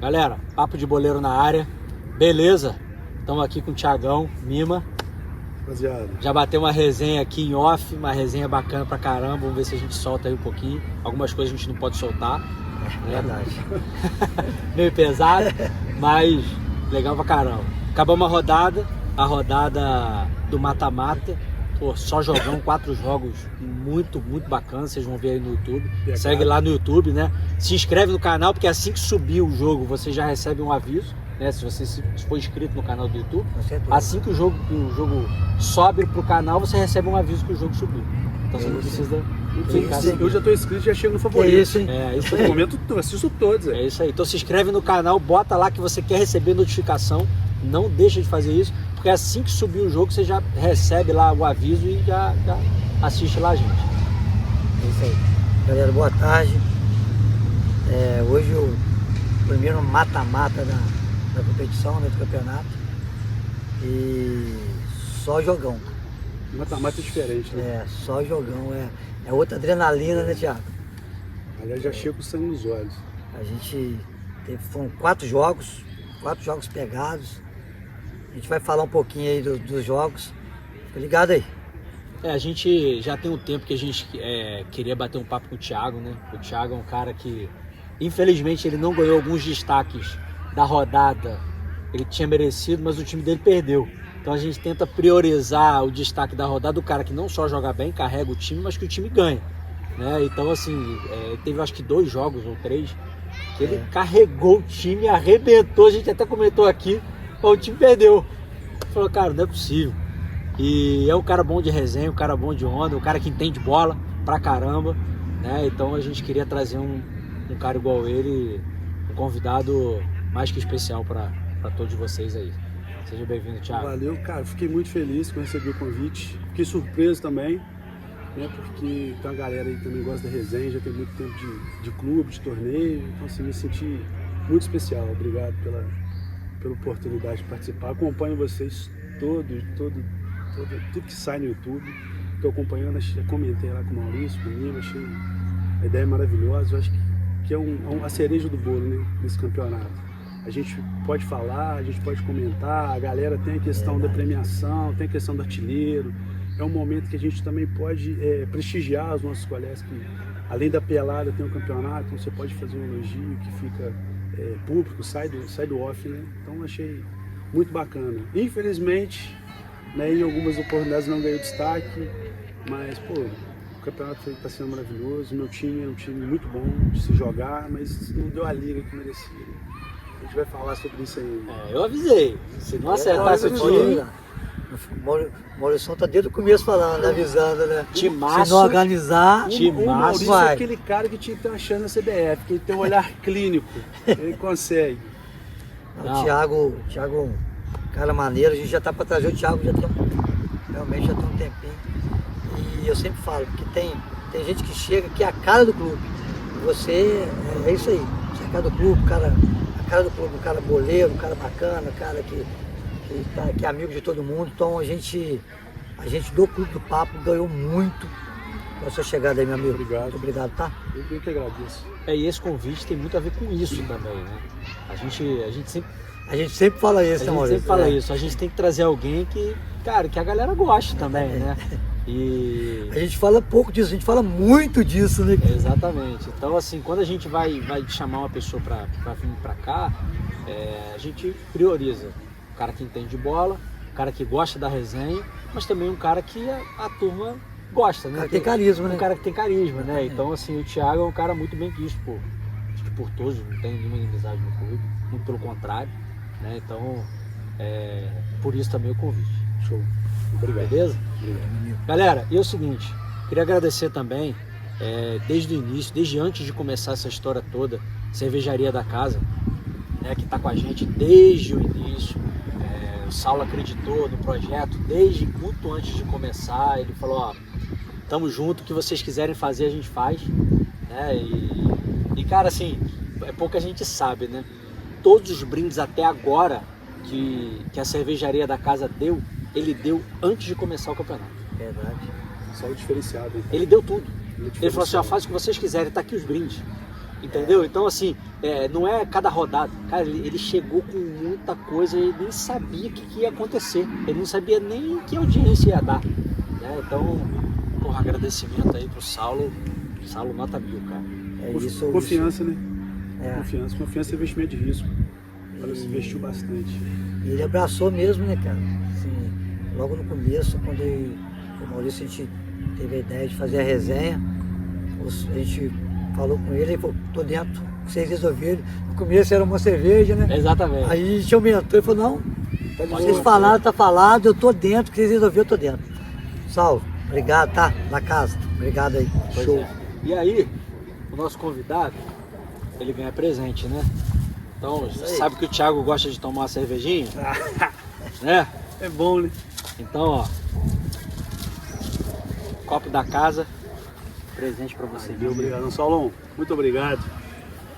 Galera, papo de boleiro na área. Beleza? Estamos aqui com o Thiagão, Mima. Rapaziada. Já bateu uma resenha aqui em off, uma resenha bacana pra caramba. Vamos ver se a gente solta aí um pouquinho. Algumas coisas a gente não pode soltar. É verdade. Meio pesado, mas legal pra caramba. Acabamos a rodada do mata-mata. Pô, só jogão, 4 jogos muito bacanas, vocês vão ver aí no YouTube. Segue lá no YouTube, né? Se inscreve no canal, porque assim que subir o jogo, você já recebe um aviso, né? Se você for inscrito no canal do YouTube. Assim que o jogo sobe pro canal, você recebe um aviso que o jogo subiu. Então você não precisa ficar assim. Eu já tô inscrito e já chego no favorito. É isso, hein? É isso No aí. momento eu assisto todos. É isso aí. Então se inscreve no canal, bota lá que você quer receber notificação. Não deixa de fazer isso, porque assim que subir o jogo, você já recebe lá o aviso e já assiste lá a gente. É isso aí. Galera, boa tarde. Hoje o primeiro mata-mata da competição, né, do campeonato. E só jogão. Mata-mata é diferente, né? Só jogão. É outra adrenalina, né, Thiago? Aliás, já chego com sangue nos olhos. A gente foram 4 jogos pegados. A gente vai falar um pouquinho aí dos jogos. Fica ligado aí. A gente já tem um tempo que a gente queria bater um papo com o Thiago, né? O Thiago é um cara que, infelizmente, ele não ganhou alguns destaques da rodada. Ele tinha merecido, mas o time dele perdeu. Então a gente tenta priorizar o destaque da rodada do cara que não só joga bem, carrega o time, mas que o time ganha, né? Então, assim, teve acho que 2 jogos ou 3 que ele carregou o time, arrebentou. A gente até comentou aqui, o time perdeu. Falou, cara, não é possível. E é um cara bom de resenha, um cara bom de onda, um cara que entende bola pra caramba, né? Então a gente queria trazer um cara igual ele, um convidado mais que especial pra todos vocês aí. Seja bem-vindo, Thiago. Valeu, cara. Fiquei muito feliz com receber o convite. Fiquei surpreso também, né? Porque tem uma galera aí que também gosta da resenha, já tem muito tempo de clube, de torneio. Então, assim, me senti muito especial. Obrigado pela oportunidade de participar. Acompanho vocês tudo que sai no YouTube. Estou acompanhando, comentei lá com o Maurício, com o Nilo, achei a ideia maravilhosa. Eu acho que é a cereja do bolo, né, nesse campeonato. A gente pode falar, a gente pode comentar, a galera tem a questão da premiação, tem a questão do artilheiro. É um momento que a gente também pode prestigiar os nossos colegas que, além da pelada, tem um campeonato, então você pode fazer um elogio que fica público, sai do off, né? Então achei muito bacana. Infelizmente, né, em algumas oportunidades não ganhou destaque, mas pô, o campeonato está sendo maravilhoso. O meu time é um time muito bom de se jogar, mas não deu a liga que merecia. A gente vai falar sobre isso aí. Eu avisei, se não acertasse o time... O Maurício tá desde o começo falando, avisando, né? Timaço. Se não organizar, O Maurício vai. é aquele cara que tinha que ter uma chance na CBF, que ele tem um olhar clínico, ele consegue. O Thiago, cara maneiro, a gente já tá para trazer o Thiago, realmente já tem um tempinho. E eu sempre falo, porque tem gente que chega que é a cara do clube. Você é isso aí, você é a cara do clube, a cara do clube, um cara boleiro, um cara bacana, um cara que é amigo de todo mundo. Então a gente do Clube do Papo ganhou muito com a sua chegada aí, meu amigo. Obrigado. Muito obrigado, tá? Eu que agradeço. E esse convite tem muito a ver com isso também, né? A gente sempre fala isso, né, Maurício? sempre fala isso. A gente tem que trazer alguém que a galera goste também, né? E... A gente fala pouco disso, a gente fala muito disso, né? Exatamente. Então, assim, quando a gente vai chamar uma pessoa pra vir pra cá, a gente prioriza o cara que entende de bola, o cara que gosta da resenha, mas também um cara que a turma gosta, né? O cara que tem carisma, né? Um cara que tem carisma, né? Então, assim, o Thiago é um cara muito bem quisto por todos, não tem nenhuma inimizade no clube, muito pelo contrário, né? Então, por isso também o convite. Show. Obrigado. Beleza? Obrigado. Galera, e é o seguinte, queria agradecer também, desde o início, desde antes de começar essa história toda, Cervejaria da Casa, né, que está com a gente desde o início. O Saulo acreditou no projeto desde muito antes de começar. Ele falou, tamo junto, o que vocês quiserem fazer a gente faz, né? E cara, assim, pouca gente sabe, né? Todos os brindes até agora que a Cervejaria da Casa deu, ele deu antes de começar o campeonato. Verdade. Só o diferenciado. Então. Ele deu tudo. Ele Ele falou assim, faz o que vocês quiserem, tá aqui os brindes. Entendeu? Então, assim, não é cada rodada. Cara, ele chegou com muita coisa e nem sabia o que ia acontecer. Ele não sabia nem que audiência ia dar. Né? Então, porra, agradecimento aí pro Saulo. Saulo nota 1000, cara. Isso. Confiança, né? É. Confiança é investimento de risco. Ela se investiu bastante. E ele abraçou mesmo, né, cara? Assim, logo no começo, quando o Maurício, a gente teve a ideia de fazer a resenha, a gente falou com ele, falou, tô dentro, vocês resolveram. No começo era uma cerveja, né? Exatamente. Aí a gente aumentou e falou, não, vocês falaram, tá falado, eu tô dentro, que vocês resolveram, eu tô dentro. Saulo, obrigado, tá? Na casa. Obrigado aí. Show. E aí, o nosso convidado, ele ganha presente, né? Então, sabe que o Thiago gosta de tomar uma cervejinha? Né? É bom, né? Então, ó, copo da casa, presente pra você. Obrigado, Saulão. Muito obrigado.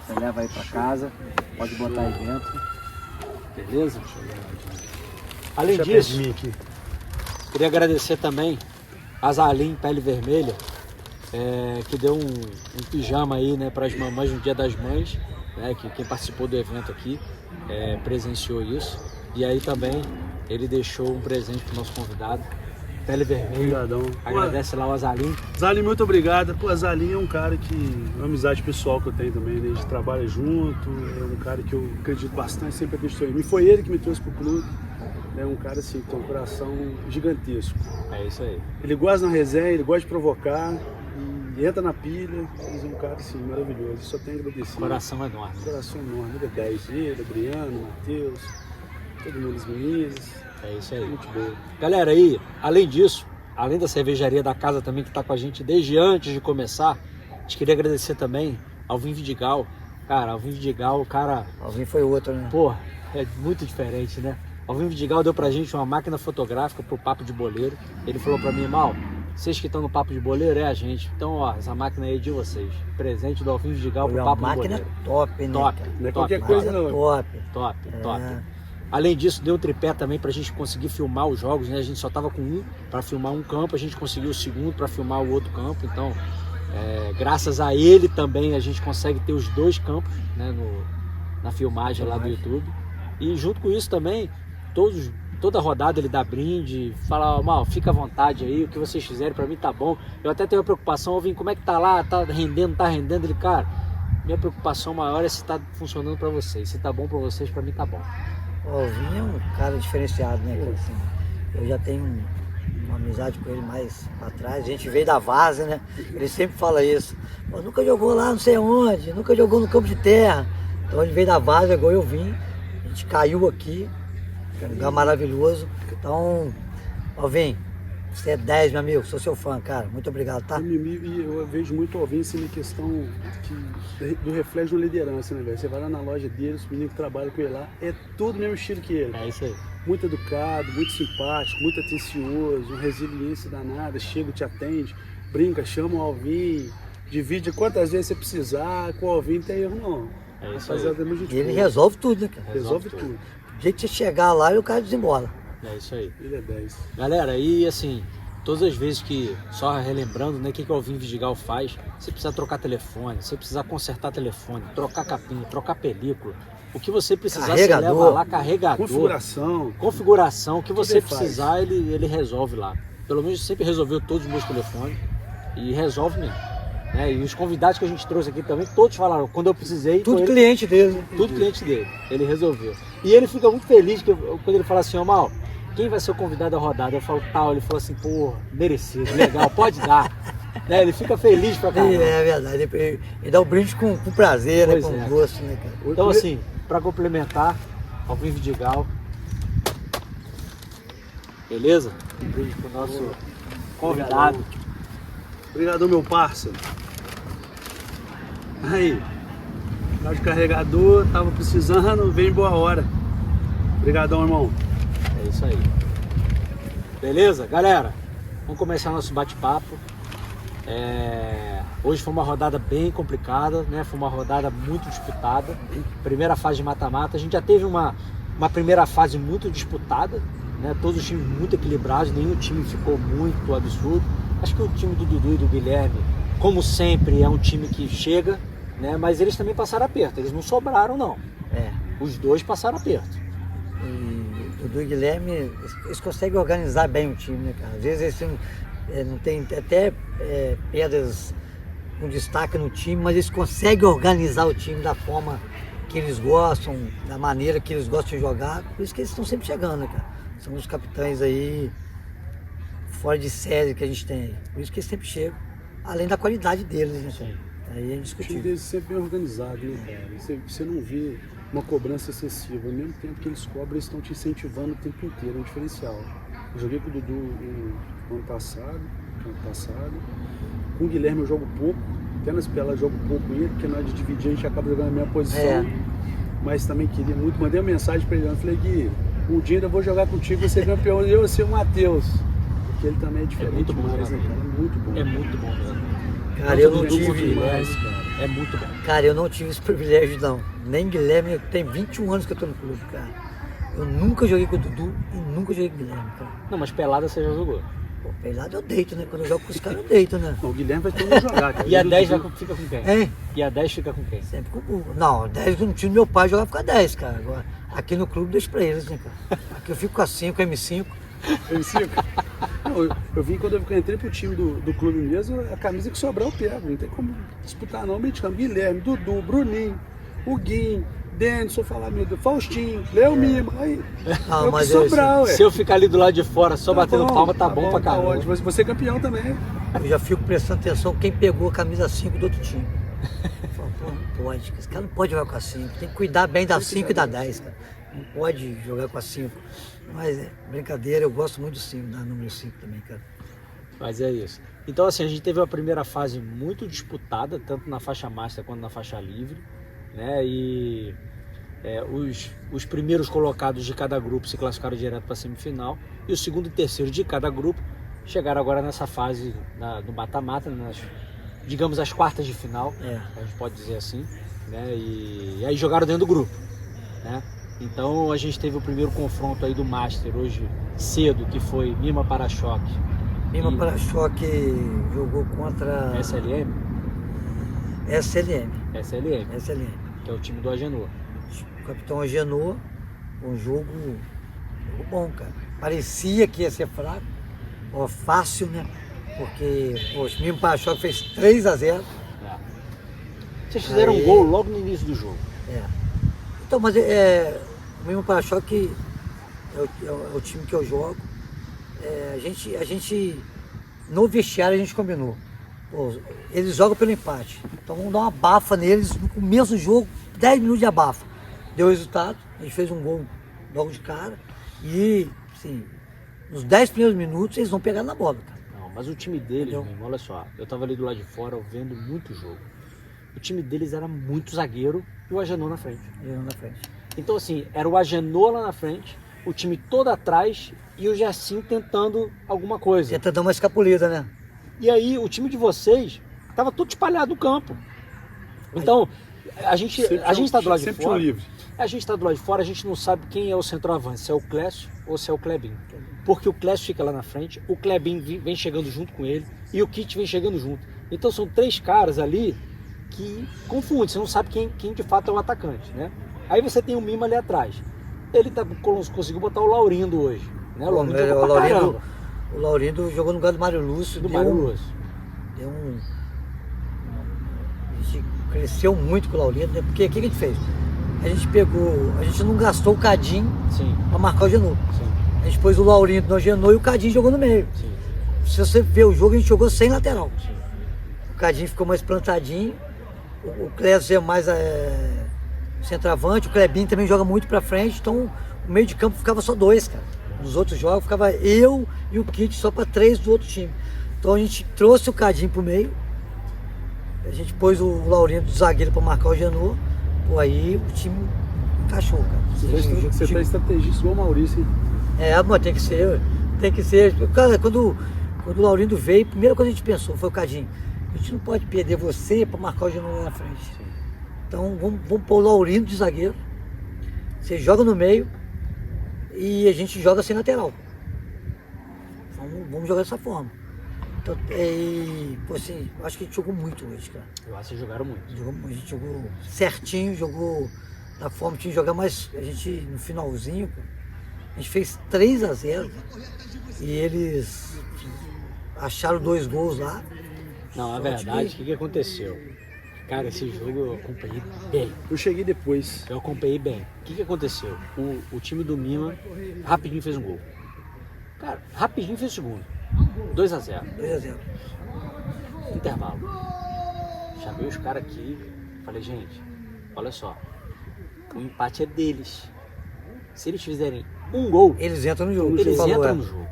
Você leva aí pra casa, pode botar aí dentro. Beleza? Além Deixa perto de disso, mim aqui. queria agradecer também a Zalim Pele Vermelha, que deu um pijama aí, né, para as mamães no Dia das Mães, né, que quem participou do evento aqui presenciou isso. E aí também ele deixou um presente pro nosso convidado, Pele Vermelha. Obrigadão. Agradece lá o Azalim. Zalim, muito obrigado. Pô, Zalim é um cara que, uma amizade pessoal que eu tenho também, né? A gente trabalha junto, é um cara que eu acredito bastante, sempre acreditou em mim. Foi ele que me trouxe pro clube. É um cara assim, que tem um coração gigantesco. É isso aí. Ele gosta na resenha, ele gosta de provocar, e entra na pilha. Ele é um cara assim, maravilhoso. Só tenho a agradecer. Coração enorme. Coração enorme. Ele é 10. Ele, Adriano, Matheus, todo mundo, as meninas. É isso aí. Muito boa. Galera, aí, além disso, além da cervejaria da casa também que está com a gente desde antes de começar, a gente queria agradecer também ao Vim Vidigal. Cara, Alvin Vidigal, o cara... Alvin foi outro, né? Pô, é muito diferente, né? Alvin Vidigal deu pra gente uma máquina fotográfica pro Papo de Boleiro. Ele falou pra mim, Mal, vocês que estão no Papo de Boleiro é a gente. Então, ó, essa máquina aí é de vocês. Presente do Alvin Vidigal pro Papo de Boleiro. Máquina top, né? Top, cara? Não é top, qualquer coisa não. Top. Top, É. top. Além disso, deu um tripé também pra gente conseguir filmar os jogos, né? A gente só tava com um pra filmar um campo, a gente conseguiu o segundo pra filmar o outro campo. Então, graças a ele também a gente consegue ter os dois campos, né, na filmagem lá do YouTube. E junto com isso também, toda rodada ele dá brinde, fala, Mal, fica à vontade aí, o que vocês fizerem pra mim tá bom. Eu até tenho uma preocupação, Alvin, como é que tá lá, tá rendendo, tá rendendo? Ele, cara, minha preocupação maior é se tá funcionando pra vocês. Se tá bom pra vocês, pra mim tá bom. O Alvin é um cara diferenciado, né, cara? Assim, eu já tenho uma amizade com ele mais pra trás. A gente veio da Várzea, né? Ele sempre fala isso. Pô, nunca jogou lá não sei onde, nunca jogou no campo de terra. Então ele veio da Várzea, igual eu vim. A gente caiu aqui, é um lugar maravilhoso. Então, Alvin, você é 10, meu amigo, sou seu fã, cara. Muito obrigado, tá? E eu vejo muito o Alvin assim, na questão do reflexo de liderança, né, velho? Você vai lá na loja dele, os meninos que trabalham com ele lá, é todo o mesmo estilo que ele. É isso aí. Muito educado, muito simpático, muito atencioso, uma resiliência danada, chega, te atende, brinca, chama o Alvin, divide quantas vezes você precisar, com o Alvin não tem erro não. É isso Rapaziada, é muito gente Ele boa. resolve tudo, né, cara? Resolve tudo. O dia que você chegar lá, o cara desembola. É isso aí. Ele é 10. Galera, e assim, todas as vezes que, só relembrando, né, o que o Alvin Vidigal faz, você precisa trocar telefone, você precisa consertar telefone, trocar capinha, trocar película, o que você precisar, você Carregador. leva lá, carregador, configuração, o que você ele faz. precisar, ele resolve lá. Pelo menos sempre resolveu todos os meus telefones e resolve mesmo. Né? E os convidados que a gente trouxe aqui também, todos falaram, quando eu precisei, Tudo foi ele- cliente dele, né? tudo cliente dele, ele resolveu. E ele fica muito feliz quando ele fala assim, ó, Mal, quem vai ser o convidado da rodada? Eu falo, tal, ele falou assim, pô, merecido, legal, pode dar. Né? Ele fica feliz pra caramba. É verdade, ele dá o brinde com prazer, né? Pois Com é. gosto, né, cara? Então assim, pra complementar, Alvin Vidigal, beleza? Um brinde pro nosso convidado. Obrigadão, meu parceiro. Aí, carro de carregador, tava precisando, vem boa hora. Obrigadão, irmão. É isso aí. Beleza? Galera, vamos começar nosso bate-papo. Hoje foi uma rodada bem complicada, né? Foi uma rodada muito disputada. Primeira fase de mata-mata. A gente já teve uma primeira fase muito disputada, né? Todos os times muito equilibrados, nenhum time ficou muito absurdo. Acho que o time do Dudu e do Guilherme, como sempre, é um time que chega, né? Mas eles também passaram aperto, eles não sobraram não. É. Os dois passaram aperto. E o Dudu e o Guilherme, eles conseguem organizar bem o time, né, cara? Às vezes eles não tem até pedras com destaque no time, mas eles conseguem organizar o time da forma que eles gostam, da maneira que eles gostam de jogar. Por isso que eles estão sempre chegando, né, cara? São os capitães aí fora de série que a gente tem aí. Por isso que eles sempre chegam, além da qualidade deles, né? Sim. Aí é O time indiscutível. deles sempre bem organizado, né, cara? Você não vê uma cobrança excessiva. Ao mesmo tempo que eles cobram, eles estão te incentivando o tempo inteiro, é um diferencial. Eu joguei com o Dudu no ano passado. Com o Guilherme eu jogo pouco, até nas pelas eu jogo pouco com ele, porque na hora de dividir a gente acaba jogando a mesma posição. É. Mas também queria muito, mandei uma mensagem pra ele, eu falei, Gui, um dia eu vou jogar contigo, você é campeão, e eu vou ser o Matheus. Porque ele também é diferente muito bom demais, né, jogador. cara? É muito bom. É muito bom mesmo. Cara, eu Tanto não o Dudu quanto o tive. Guilherme, cara, é muito bom. Cara, eu não tive esse privilégio, não. Nem Guilherme, tem 21 anos que eu tô no clube, cara. Eu nunca joguei com o Dudu e nunca joguei com o Guilherme, cara. Não, mas pelada você já jogou. Pô, pelado eu deito, né? Quando eu jogo com os caras, eu deito, né? Não, o Guilherme vai todo mundo jogar, cara. E a Ele 10 Dudu- fica com quem? Hein? E a 10 fica com quem? Sempre com o. Não, 10 no time do meu pai jogava com a 10, cara. Agora, aqui no clube deixa pra eles, né, cara? Aqui eu fico com a 5, M5. M5? Não, eu vim quando eu entrei pro time do clube mesmo, a camisa que sobrar eu pego. Não tem como disputar não, meio de campo. Guilherme, Dudu, Bruninho, o Guinho, Denison, falar, meu Deus, Faustinho, Léo Mima. Aí, Não, é o que mas sobrar, ué. Se eu ficar ali do lado de fora só batendo palma, tá bom pra caramba. ótimo. Você é campeão também. Eu já fico prestando atenção quem pegou a camisa 5 do outro time. Eu falo, pô, não pode, esse cara não pode jogar com a 5. Tem que cuidar bem da 5 e da 10, cara. Não pode jogar com a 5. Mas é brincadeira, eu gosto muito do 5, da número 5 também, cara. Mas é isso. Então, assim, a gente teve uma primeira fase muito disputada, tanto na faixa master quanto na faixa livre, né? E os primeiros colocados de cada grupo se classificaram direto para a semifinal, e o segundo e terceiro de cada grupo chegaram agora nessa fase do mata-mata, digamos as quartas de final, a gente pode dizer assim, né? E aí jogaram dentro do grupo, né? Então a gente teve o primeiro confronto aí do Master hoje cedo, que foi Mima Para-Choque. Mima Para-Choque jogou contra SLM, SLM, que é o time do Agenor. o capitão Agenor, um jogo bom, cara. Parecia que ia ser fraco, fácil, né? Porque o Mima Para-Choque fez 3-0. Vocês fizeram um gol logo no início do jogo. Então, mas o Mima Para-Choque é o time que eu jogo. A gente, no vestiário, a gente combinou. Pô, eles jogam pelo empate. Então vamos dar uma abafa neles no começo do jogo, 10 minutos de abafa. Deu resultado, a gente fez um gol logo de cara. E, assim, nos 10 primeiros minutos eles vão pegar na bola, cara. Não, mas o time deles, Entendeu? mesmo, olha só, eu tava ali do lado de fora vendo muito jogo. O time deles era muito zagueiro e o Agenor na frente. Eu na frente. Então, assim, era o Agenor lá na frente, o time todo atrás e o Gersinho tentando alguma coisa. Tenta dar uma escapulida, né? E aí, o time de vocês tava todo espalhado no campo. Então, a gente tá do lado de sempre fora. tinha um livre. A gente tá do lado de fora, a gente não sabe quem é o centroavante, se é o Clécio ou se é o Clebinho. Porque o Clécio fica lá na frente, o Clebinho vem chegando junto com ele e o Kit vem chegando junto. Então são três caras ali que confundem, você não sabe quem de fato é o atacante, né? Aí você tem o Mima ali atrás. Ele conseguiu botar o Laurindo hoje, né? O Laurindo jogou pra caramba. O Laurindo jogou no lugar do Mário Lúcio. Do Mário Lúcio. A gente cresceu muito com o Laurindo, né? Porque o que a gente fez? A gente não gastou o Cadinho para marcar o Genô. A gente pôs o Laurindo no Genô e o Cadinho jogou no meio. Sim. Se você ver o jogo, a gente jogou sem lateral. Sim. O Cadinho ficou mais plantadinho, o Clécio é mais centroavante, o Clebinho também joga muito pra frente, então o meio de campo ficava só dois, cara. Nos outros jogos ficava eu e o Kit só para 3 do outro time. Então a gente trouxe o Cadinho pro meio, a gente pôs o Laurindo do zagueiro para marcar o Genô, aí o time encaixou, cara. Você tá estrategista igual o Maurício, hein? Mas tem que ser. Cara, quando o Laurindo veio, a primeira coisa que a gente pensou foi o Cadinho. A gente não pode perder você para marcar o Genô lá na frente. Então vamos pôr o Laurindo de zagueiro. Você joga no meio e a gente joga sem lateral. Vamos jogar dessa forma. Pô, assim, eu acho que a gente jogou muito hoje, cara. Eu acho que vocês jogaram muito. A gente jogou certinho, jogou da forma que tinha que jogar, mas a gente, no finalzinho, a gente fez 3-0 e eles acharam 2 gols lá. Não, na verdade, o que aconteceu? Cara, esse jogo eu acompanhei bem. Eu cheguei depois. Eu acompanhei bem. O que aconteceu? O time do Mima rapidinho fez um gol. Cara, rapidinho fez o segundo. 2-0. 2-0. Intervalo. Chamei os caras aqui. Falei, gente, olha só. O empate é deles. Se eles fizerem um gol, Eles entram no jogo. eles você falou, entram no jogo.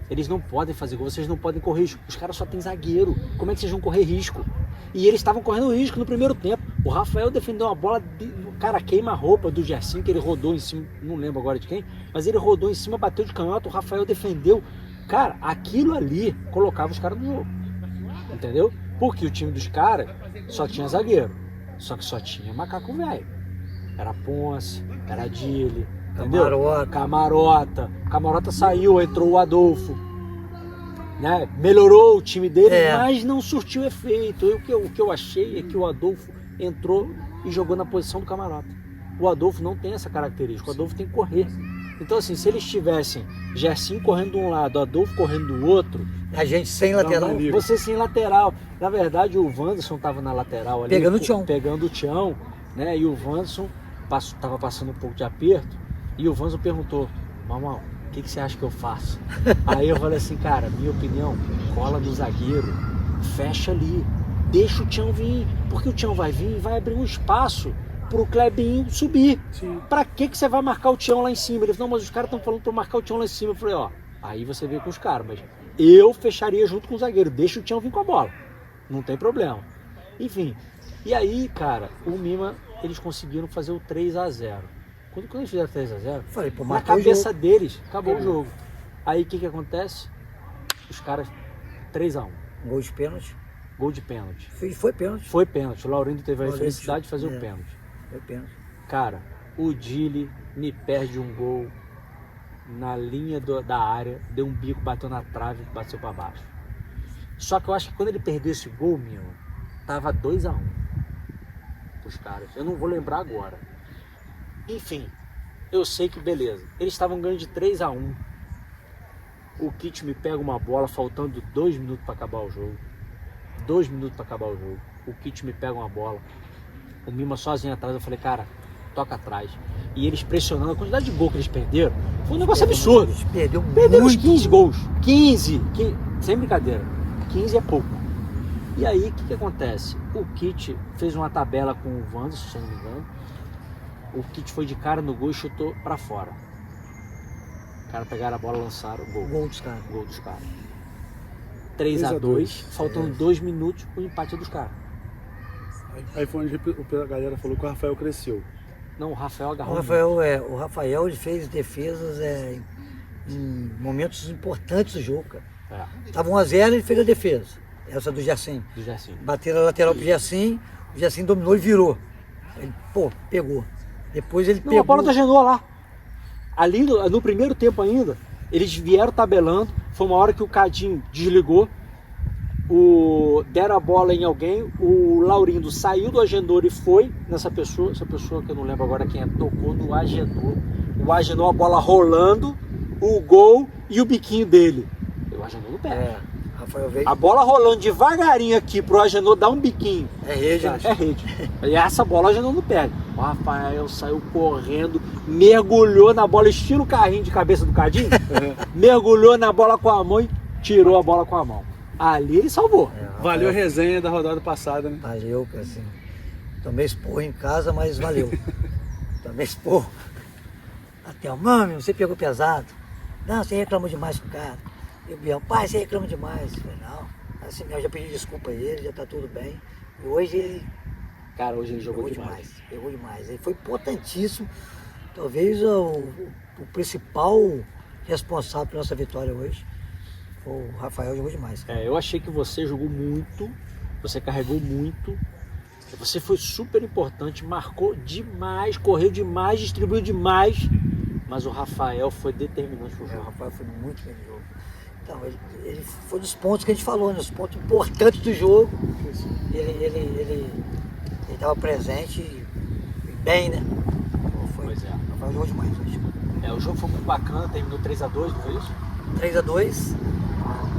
Eles não podem fazer gol, vocês não podem correr risco. Os caras só têm zagueiro. Como é que vocês vão correr risco? E eles estavam correndo risco no primeiro tempo. O Rafael defendeu uma bola, o cara queima-roupa do Gersinho, que ele rodou em cima, não lembro agora de quem, mas ele rodou em cima, bateu de canhota, o Rafael defendeu. Cara, aquilo ali colocava os caras no jogo. Entendeu? Porque o time dos caras só tinha zagueiro. Só que só tinha macaco velho. Era Ponce, era Dile, entendeu? Camarota saiu, entrou o Adolfo. Né? Melhorou o time dele, mas não surtiu efeito. O que eu achei é que o Adolfo entrou e jogou na posição do Camarota. O Adolfo não tem essa característica, o Adolfo tem que correr. Então assim, se eles tivessem Gersinho correndo de um lado, Adolfo correndo do outro, a gente sem lateral. Você sem lateral. Na verdade, o Wanderson estava na lateral ali. Pegando o Tião. Né? E o Wanderson estava passando um pouco de aperto. E o Wanderson perguntou, Mamão, o que você acha que eu faço? Aí eu falei assim, cara, minha opinião, cola no zagueiro, fecha ali, deixa o Tião vir, porque o Tião vai vir e vai abrir um espaço pro Clebinho subir. Sim. Pra que você vai marcar o Tião lá em cima? Ele falou, não, mas os caras estão falando pra marcar o Tião lá em cima. Eu falei, ó, aí você vê com os caras, mas eu fecharia junto com o zagueiro, deixa o Tião vir com a bola, não tem problema. Enfim, e aí, cara, o Mima, eles conseguiram fazer o 3-0. Quando eles fizeram 3-0, falei, pô, na cabeça deles, acabou o jogo. Aí o que acontece? Os caras, 3-1. Gol de pênalti. Gol de pênalti. Foi pênalti. Foi pênalti. O Laurindo teve a felicidade de fazer o pênalti. Foi pênalti. Cara, o Dile me perde um gol na linha da área, deu um bico, bateu na trave e bateu pra baixo. Só que eu acho que quando ele perdeu esse gol, meu, tava 2-1 os caras. Eu não vou lembrar agora. Enfim, eu sei que beleza. Eles estavam ganhando de 3-1. O Kit me pega uma bola faltando 2 minutos para acabar o jogo. 2 minutos para acabar o jogo. O Kit me pega uma bola. O Mima sozinho atrás. Eu falei, cara, toca atrás. E eles pressionando. A quantidade de gol que eles perderam foi um negócio absurdo. Perderam uns 15 gols. 15. Sem brincadeira. 15 é pouco. E aí, o que acontece? O Kit fez uma tabela com o Wanderson, se eu não me engano. O Kit foi de cara no gol e chutou pra fora. Os caras pegaram a bola e lançaram o gol. Gol dos caras. 3-2, faltando 2 minutos, o empate dos caras. Aí foi onde a galera falou que o Rafael cresceu. Não, o Rafael agarrou. O Rafael ele fez defesas em momentos importantes do jogo, cara. Tava 1-0 e ele fez a defesa. Essa do Gersinho. Bateram a lateral pro Gersinho, o Gersinho dominou e virou. Ele, pegou. Depois ele pegou. A bola da Genoa lá. Ali no primeiro tempo ainda, eles vieram tabelando. Foi uma hora que o Cadinho desligou. Deram a bola em alguém. O Laurindo saiu do Agenor e foi nessa pessoa. Essa pessoa que eu não lembro agora quem é. Tocou no Agenor. O Agenor, a bola rolando. O gol e o biquinho dele. O Agenor não pega. A bola rolando devagarinho aqui pro Agenor dar um biquinho. É rede, né? É rede. E essa bola o Agenor não pega. O Rafael saiu correndo, mergulhou na bola, estilo carrinho de cabeça do Cadinho. Mergulhou na bola com a mão e tirou a bola com a mão. Ali ele salvou. Valeu a resenha da rodada passada, né? Valeu, assim. Tomei esporro em casa, mas valeu. Tomei esporro. Até o mami, você pegou pesado. Não, você reclamou demais com o cara. E o Biel, pai, você reclama demais. Eu falei, não, assim, eu já pedi desculpa a ele, já tá tudo bem. E hoje ele... Cara, hoje ele jogou demais. Jogou demais. Ele foi importantíssimo. Talvez o principal responsável pela nossa vitória hoje. O Rafael jogou demais. Eu achei que você jogou muito, você carregou muito. Você foi super importante, marcou demais, correu demais, distribuiu demais. Mas o Rafael foi determinante pro jogo. O Rafael foi muito bem no jogo. Então, ele foi dos pontos que a gente falou, né? Os pontos importantes do jogo. Ele estava presente e bem, né? Pois é. Foi um jogo demais hoje. O jogo foi muito bacana, terminou 3-2, não foi isso? 3-2.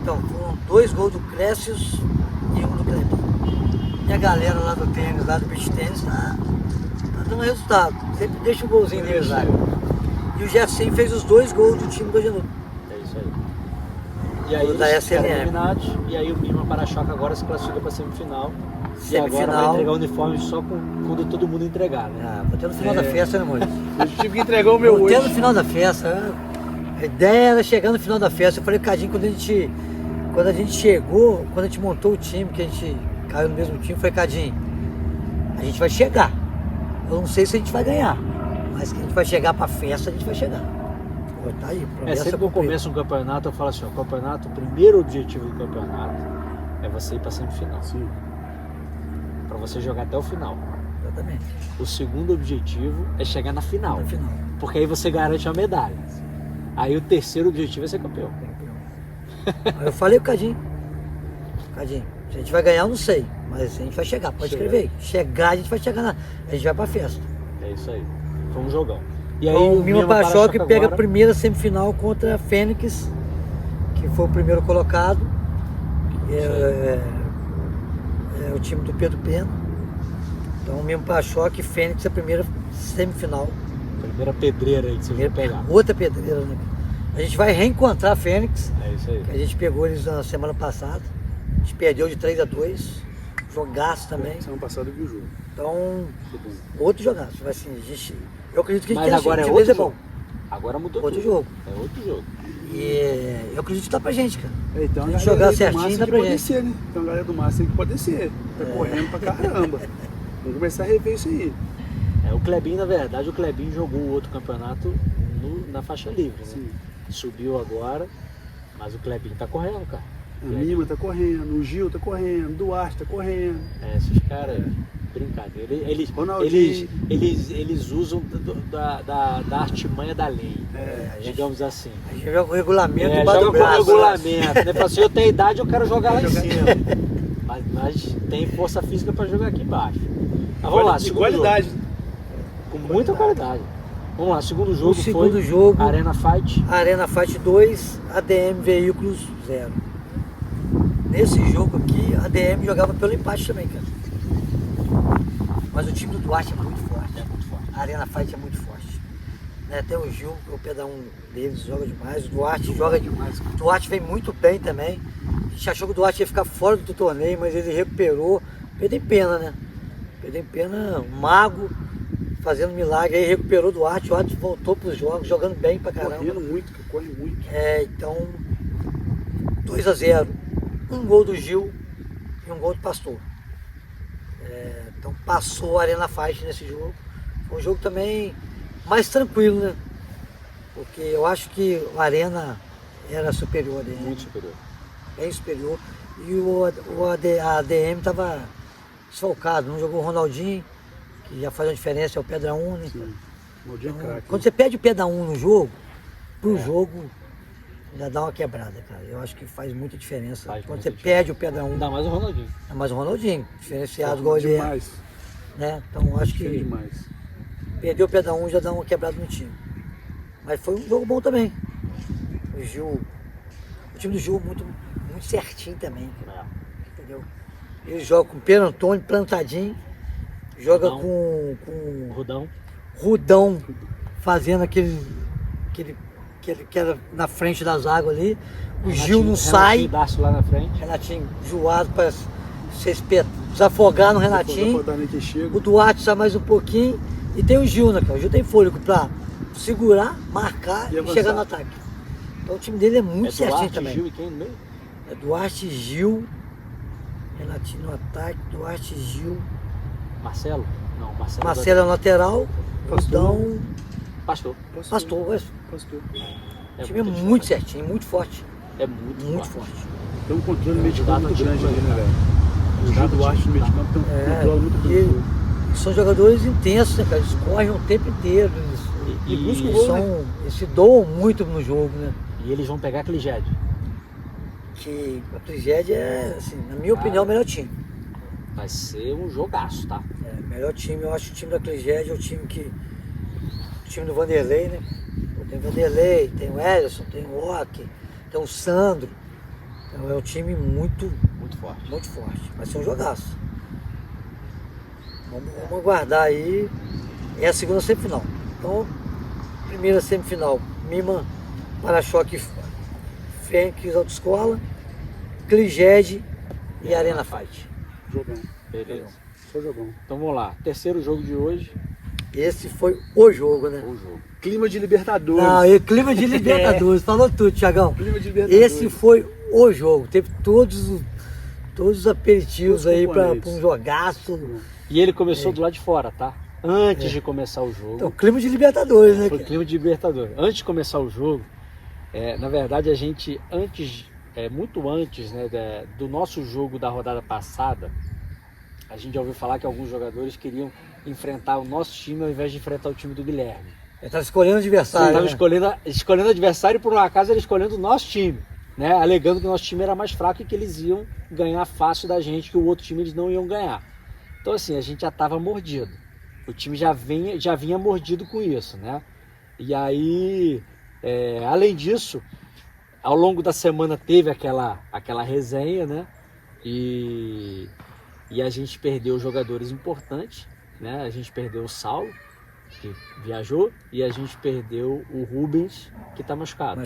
Então, foram 2 gols do Clécius e 1 do Clebinho. E a galera lá do tênis, lá do beach tênis, tá dando resultado. Sempre deixa um golzinho neles lá. E o Jefferson fez os 2 gols do time do Agenudo. É isso aí. E aí Da eles ficaram SLM. eliminados, e aí o Mima Para-Choque agora se classifica para semifinal. E agora vai entregar o uniforme só quando todo mundo entregar, né? Ah, botei no final da festa, né, amor? Eu tive que entregar o meu Botei hoje. no final da festa. A ideia era chegar no final da festa. Eu falei, Cadinho, quando a gente chegou, quando a gente montou o time, que a gente caiu no mesmo time, eu falei, Cadinho, a gente vai chegar. Eu não sei se a gente vai ganhar, mas que a gente vai chegar pra festa, a gente vai chegar. Pô, tá aí, promessa Sempre que eu cumprida. começo um campeonato, eu falo assim, o campeonato, o primeiro objetivo do campeonato é você ir para semifinal. Sim. Para você jogar até o final. Exatamente. O segundo objetivo é chegar na final. No final. Porque aí você garante a medalha. Aí o terceiro objetivo é ser campeão. Aí eu falei pro Cadinho, se a gente vai ganhar, eu não sei, mas a gente vai chegar, pode Chegar. escrever aí. Chegar, a gente vai chegar a gente vai pra festa. É isso aí. Foi um jogão. E aí Então, o Mima Para-Choque pega a agora... primeira semifinal contra a Fênix, que foi o primeiro colocado. Que é o time do Pedro Pena. Então o Mima Para-Choque e Fênix é a primeira semifinal. Primeira pedreira aí que vocês vão pegar. Outra pedreira, né? A gente vai reencontrar a Fênix, É isso aí. que a gente pegou eles na semana passada. A gente perdeu de 3-2. Jogaço também. Semana passada eu vi o jogo. Então, Foi bom. outro jogaço. Vai assim, eu acredito que a gente Mas tem agora é chance, outro é bom. jogo. Agora mudou Outro tudo. jogo. É outro jogo. E eu acredito que dá pra gente, cara. Então, Se jogar certinho, dá pra pode gente. descer, né? Então a galera do Márcio aí que pode descer. Tá correndo pra caramba. Vamos começar a rever isso aí. O Clebinho, na verdade, o Clebinho jogou o outro campeonato na faixa livre, né? Sim. Subiu agora, mas o Clebinho tá correndo, cara. A Mima tá correndo, o Gil tá correndo, o Duarte tá correndo. Esses caras, brincadeira. Ronaldinho. Eles usam da artimanha da lei, digamos assim. A gente joga o regulamento embaixo Joga do com braço. regulamento. Né? Fala assim, eu tenho idade, eu quero jogar lá em cima. Mas tem força física para jogar aqui embaixo. Mas vamos lá, De segundo qualidade. jogo. Com muita qualidade. Vamos lá, segundo jogo O segundo foi jogo, Arena Fight. Arena Fight 2, ADM Veículos 0. Nesse jogo aqui, a ADM jogava pelo empate também, cara. Mas o time do Duarte é muito forte. É muito forte. A Arena Fight é muito forte. Né? Até o Gil, o pedal deles, joga demais. O Duarte joga demais. O Duarte vem muito bem também. A gente achou que o Duarte ia ficar fora do torneio, mas ele recuperou. Perdeu em pena, né? Perdeu em pena, um mago fazendo milagre. Aí recuperou o Duarte voltou para os jogos, jogando bem pra caramba. Correndo muito, que corre muito. Então, 2-0. Um gol do Gil e um gol do Pastor. Então passou a Arena Fight nesse jogo. Foi um jogo também mais tranquilo, né? Porque eu acho que o Arena era superior a ADM. Muito superior. Bem superior. E a ADM estava desfalcado. Não jogou o Ronaldinho, que já faz uma diferença, é o Pedra 1, né? Sim. Maldinho é craque. Quando você perde o Pedra 1 no jogo, pro jogo já dá uma quebrada, cara. Eu acho que faz muita diferença. Faz Quando muita você perde o Pedra 1, Ainda mais o Ronaldinho. é mais o Ronaldinho, diferenciado igual ele é. Demais. Né? Então acho Cheio que demais. perder o Pedra 1 já dá uma quebrada no time. Mas foi um jogo bom também. O time do Gil muito certinho também, cara. Entendeu? Ele joga com o Pedro Antônio plantadinho, joga Rudão. com Rodão. Rudão fazendo aquele que era na frente das águas ali. O Gil não sai. Renatinho lá na frente. Renatinho zoado para se desafogar no Renatinho. Que chega. O Duarte sai mais um pouquinho. E tem o Gil, né, cara? O Gil tem fôlego para segurar, marcar E e avançar. chegar no ataque. Então o time dele é muito certinho Duarte, também. Gil e quem no meio? É Duarte, Gil, Renatinho no ataque, Duarte, Gil. Marcelo? Não, Marcelo. Marcelo é o lateral, Pastor. Rudão, Pastor. Pastor. Pastor. O time é muito certinho, muito forte. É muito, Muito forte. forte. Tem um controle no meio de campo Ajudado muito o grande time, ali, né, velho? O Gil Ajudado o Duarte time, no meio de campo tem um controle muito grande. E são jogadores intensos, né, cara? Eles correm o tempo inteiro. E Eles, buscam o gol, eles se doam muito no jogo, né? E eles vão pegar aquele Jed. que a Cligede é, assim, na minha opinião, o melhor time. Vai ser um jogaço, tá? Melhor time, eu acho que o time da Cligede é o time que. O time do Vanderlei, né? Tem o Vanderlei, tem o Ellison, tem o Ock, tem o Sandro. Então é um time muito forte. Muito forte. Vai ser um jogaço. Vamos aguardar aí. É a segunda semifinal. Então, primeira semifinal, Mima, Para-Choque, Fênix Autoescola, Cligede e Arena Fight. Jogão. Beleza. Só jogão. Então vamos lá. Terceiro jogo de hoje. Esse foi o jogo, né? O jogo. Clima de Libertadores. Não, clima de Libertadores. Falou tudo, Thiagão. Clima de Libertadores. Esse foi o jogo. Teve todos os aperitivos aí para um jogaço. E ele começou do lado de fora, tá? Antes de começar o jogo. Então, clima de Libertadores, né? Foi clima de Libertadores. Antes de começar o jogo, na verdade a gente, muito antes, né, do nosso jogo da rodada passada, a gente já ouviu falar que alguns jogadores queriam enfrentar o nosso time ao invés de enfrentar o time do Guilherme. Ele estava escolhendo adversário. Ele estava escolhendo adversário e por um acaso ele escolhendo o nosso time, né? Alegando que o nosso time era mais fraco e que eles iam ganhar fácil da gente, que o outro time eles não iam ganhar. Então assim, a gente já estava mordido. O time já vinha mordido com isso, né? E aí, além disso, ao longo da semana teve aquela resenha, né? E a gente perdeu jogadores importantes, né? A gente perdeu o Saulo, que viajou, e a gente perdeu o Rubens, que tá machucado.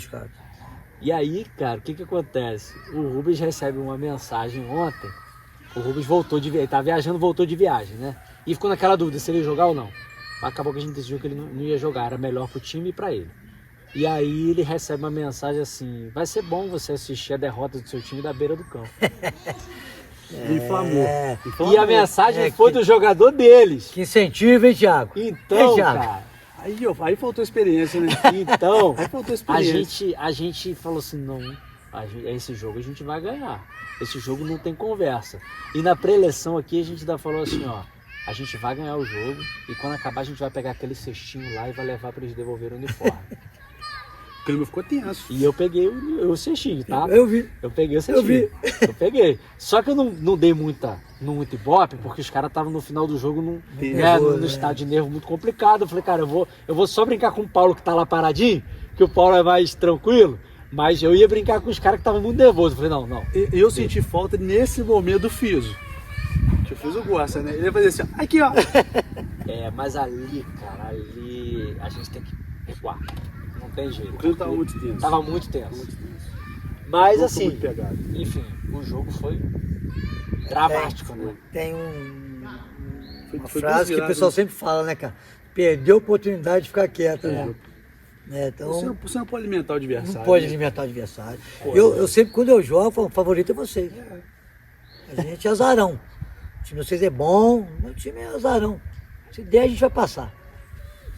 E aí, cara, o que acontece? O Rubens recebe uma mensagem ontem. O Rubens voltou de viagem, ele tá viajando, voltou de viagem, né? E ficou naquela dúvida se ele ia jogar ou não. Acabou que a gente decidiu que ele não ia jogar, era melhor pro time e pra ele. E aí ele recebe uma mensagem assim: vai ser bom você assistir a derrota do seu time da beira do campo. Inflamou. E a mensagem foi do jogador deles. Que incentivo, hein, Thiago? Então, cara. Aí faltou experiência, né? Então, aí faltou experiência. a gente falou assim: não, esse jogo a gente vai ganhar. Esse jogo não tem conversa. E na pré-eleição aqui a gente ainda falou assim: ó, a gente vai ganhar o jogo e quando acabar a gente vai pegar aquele cestinho lá e vai levar para eles devolverem o uniforme. O clima ficou tenso. E eu peguei o cestinho, tá? Eu vi. Eu peguei o cestinho. Eu peguei. Só que eu não dei muito ibope, porque os caras estavam no final do jogo no estado de nervo muito complicado. Eu falei, cara, eu vou só brincar com o Paulo que tá lá paradinho, que o Paulo é mais tranquilo. Mas eu ia brincar com os caras que estavam muito nervosos. Eu falei, não. Eu senti falta nesse momento do Fiso. Que o Fiso gosta, né? Ele ia fazer assim, ó, aqui, ó. Mas ali, cara, a gente tem que recuar. Não tem jeito. O clima tava muito tenso. Tava muito tenso. Mas assim, muito pegado. Enfim, o jogo foi dramático, né? Tem uma frase que o pessoal sempre fala, né, cara? Perdeu a oportunidade de ficar quieto, né? Então, você não pode alimentar o adversário. Não pode alimentar o adversário. Eu sempre, quando eu jogo, eu falo, o favorito é vocês. A gente é azarão. O time de vocês é bom, meu time é azarão. Se der, a gente vai passar.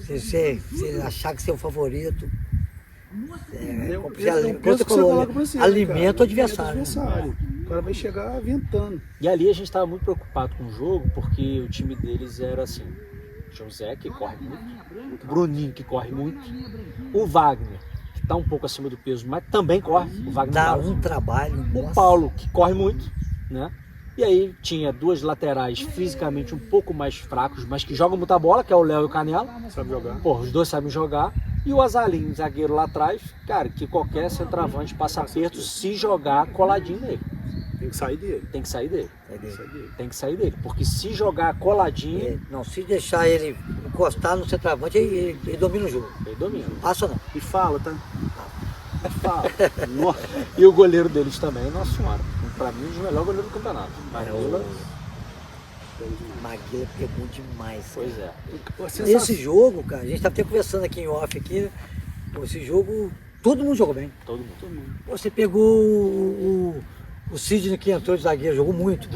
Se você achar que você é o favorito, alimenta o adversário. O cara vai chegar aventando. E ali a gente estava muito preocupado com o jogo, porque o time deles era assim: José, que corre muito, Bruninho, que corre muito, o Wagner, que está um pouco acima do peso, mas também corre. O Wagner dá um trabalho. O Paulo, que corre muito, né? E aí tinha duas laterais fisicamente um pouco mais fracos, mas que jogam muita bola, que é o Léo e o Canela. Sabe jogar. Pô, os dois sabem jogar. E o Azalim, zagueiro lá atrás, cara, que qualquer centroavante passa aperto se jogar coladinho nele. Tem que sair dele. Tem que sair dele. Porque se jogar coladinho... se deixar ele encostar no centroavante, ele domina o jogo. Ele domina. Passa não. E fala, tá? Fala. E o goleiro deles também, nossa senhora. Pra mim, um dos melhores goleiros do campeonato. Maguila pegou demais. Pois é. Esse jogo, cara, a gente tá até conversando aqui em off aqui, né? Esse jogo, todo mundo jogou bem. Todo mundo. Você pegou o Sidney que entrou de zagueiro, jogou muito.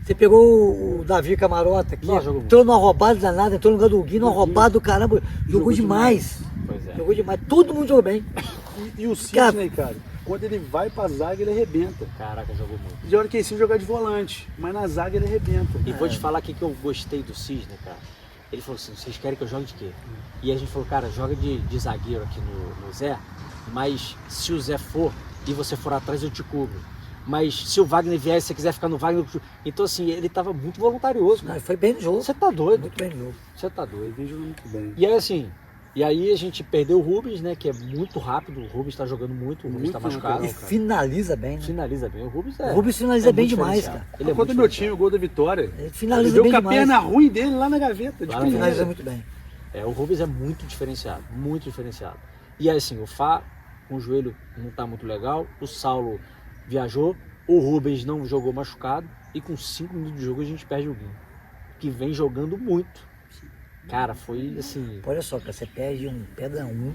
Você pegou o Davi Camarota, que entrou numa roubada danada, entrou no lugar do Gui, numa roubada do caramba. Jogou demais. Pois é. Jogou demais. Todo mundo jogou bem. E o Sidney, cara, quando ele vai pra zaga, ele arrebenta. Caraca, jogou muito. De hora que ele jogar de volante, mas na zaga ele arrebenta. E vou te falar aqui que eu gostei do Sidney, cara. Ele falou assim, vocês querem que eu jogue de quê? E a gente falou, cara, joga de zagueiro aqui no Zé, mas se o Zé for e você for atrás, eu te cubro. mas se o Wagner vier, se você quiser ficar no Wagner... Então, assim, ele tava muito voluntarioso. Não, ele foi bem no jogo. Você tá doido. Muito bem no jogo. Você tá doido. Ele vem jogando muito bem. E aí, assim, e aí a gente perdeu o Rubens, né, que é muito rápido. O Rubens tá jogando muito, o Rubens Muito tá machucado. E finaliza bem, né? Finaliza bem. O Rubens O Rubens finaliza bem muito demais, diferenciado. cara. Ele é Contra muito meu time, diferenciado. o gol da vitória. Ele Ele finaliza deu bem com a demais. perna ruim dele lá na gaveta. De Lá na primeira. Finaliza muito bem. O Rubens é muito diferenciado, muito diferenciado. E aí, assim, o Fá, com o joelho não tá muito legal, o Saulo viajou, o Rubens não jogou machucado, e com 5 minutos de jogo a gente perde o Guinho, que vem jogando muito. Cara, foi assim... Olha só, cara, você perde um pedra 1.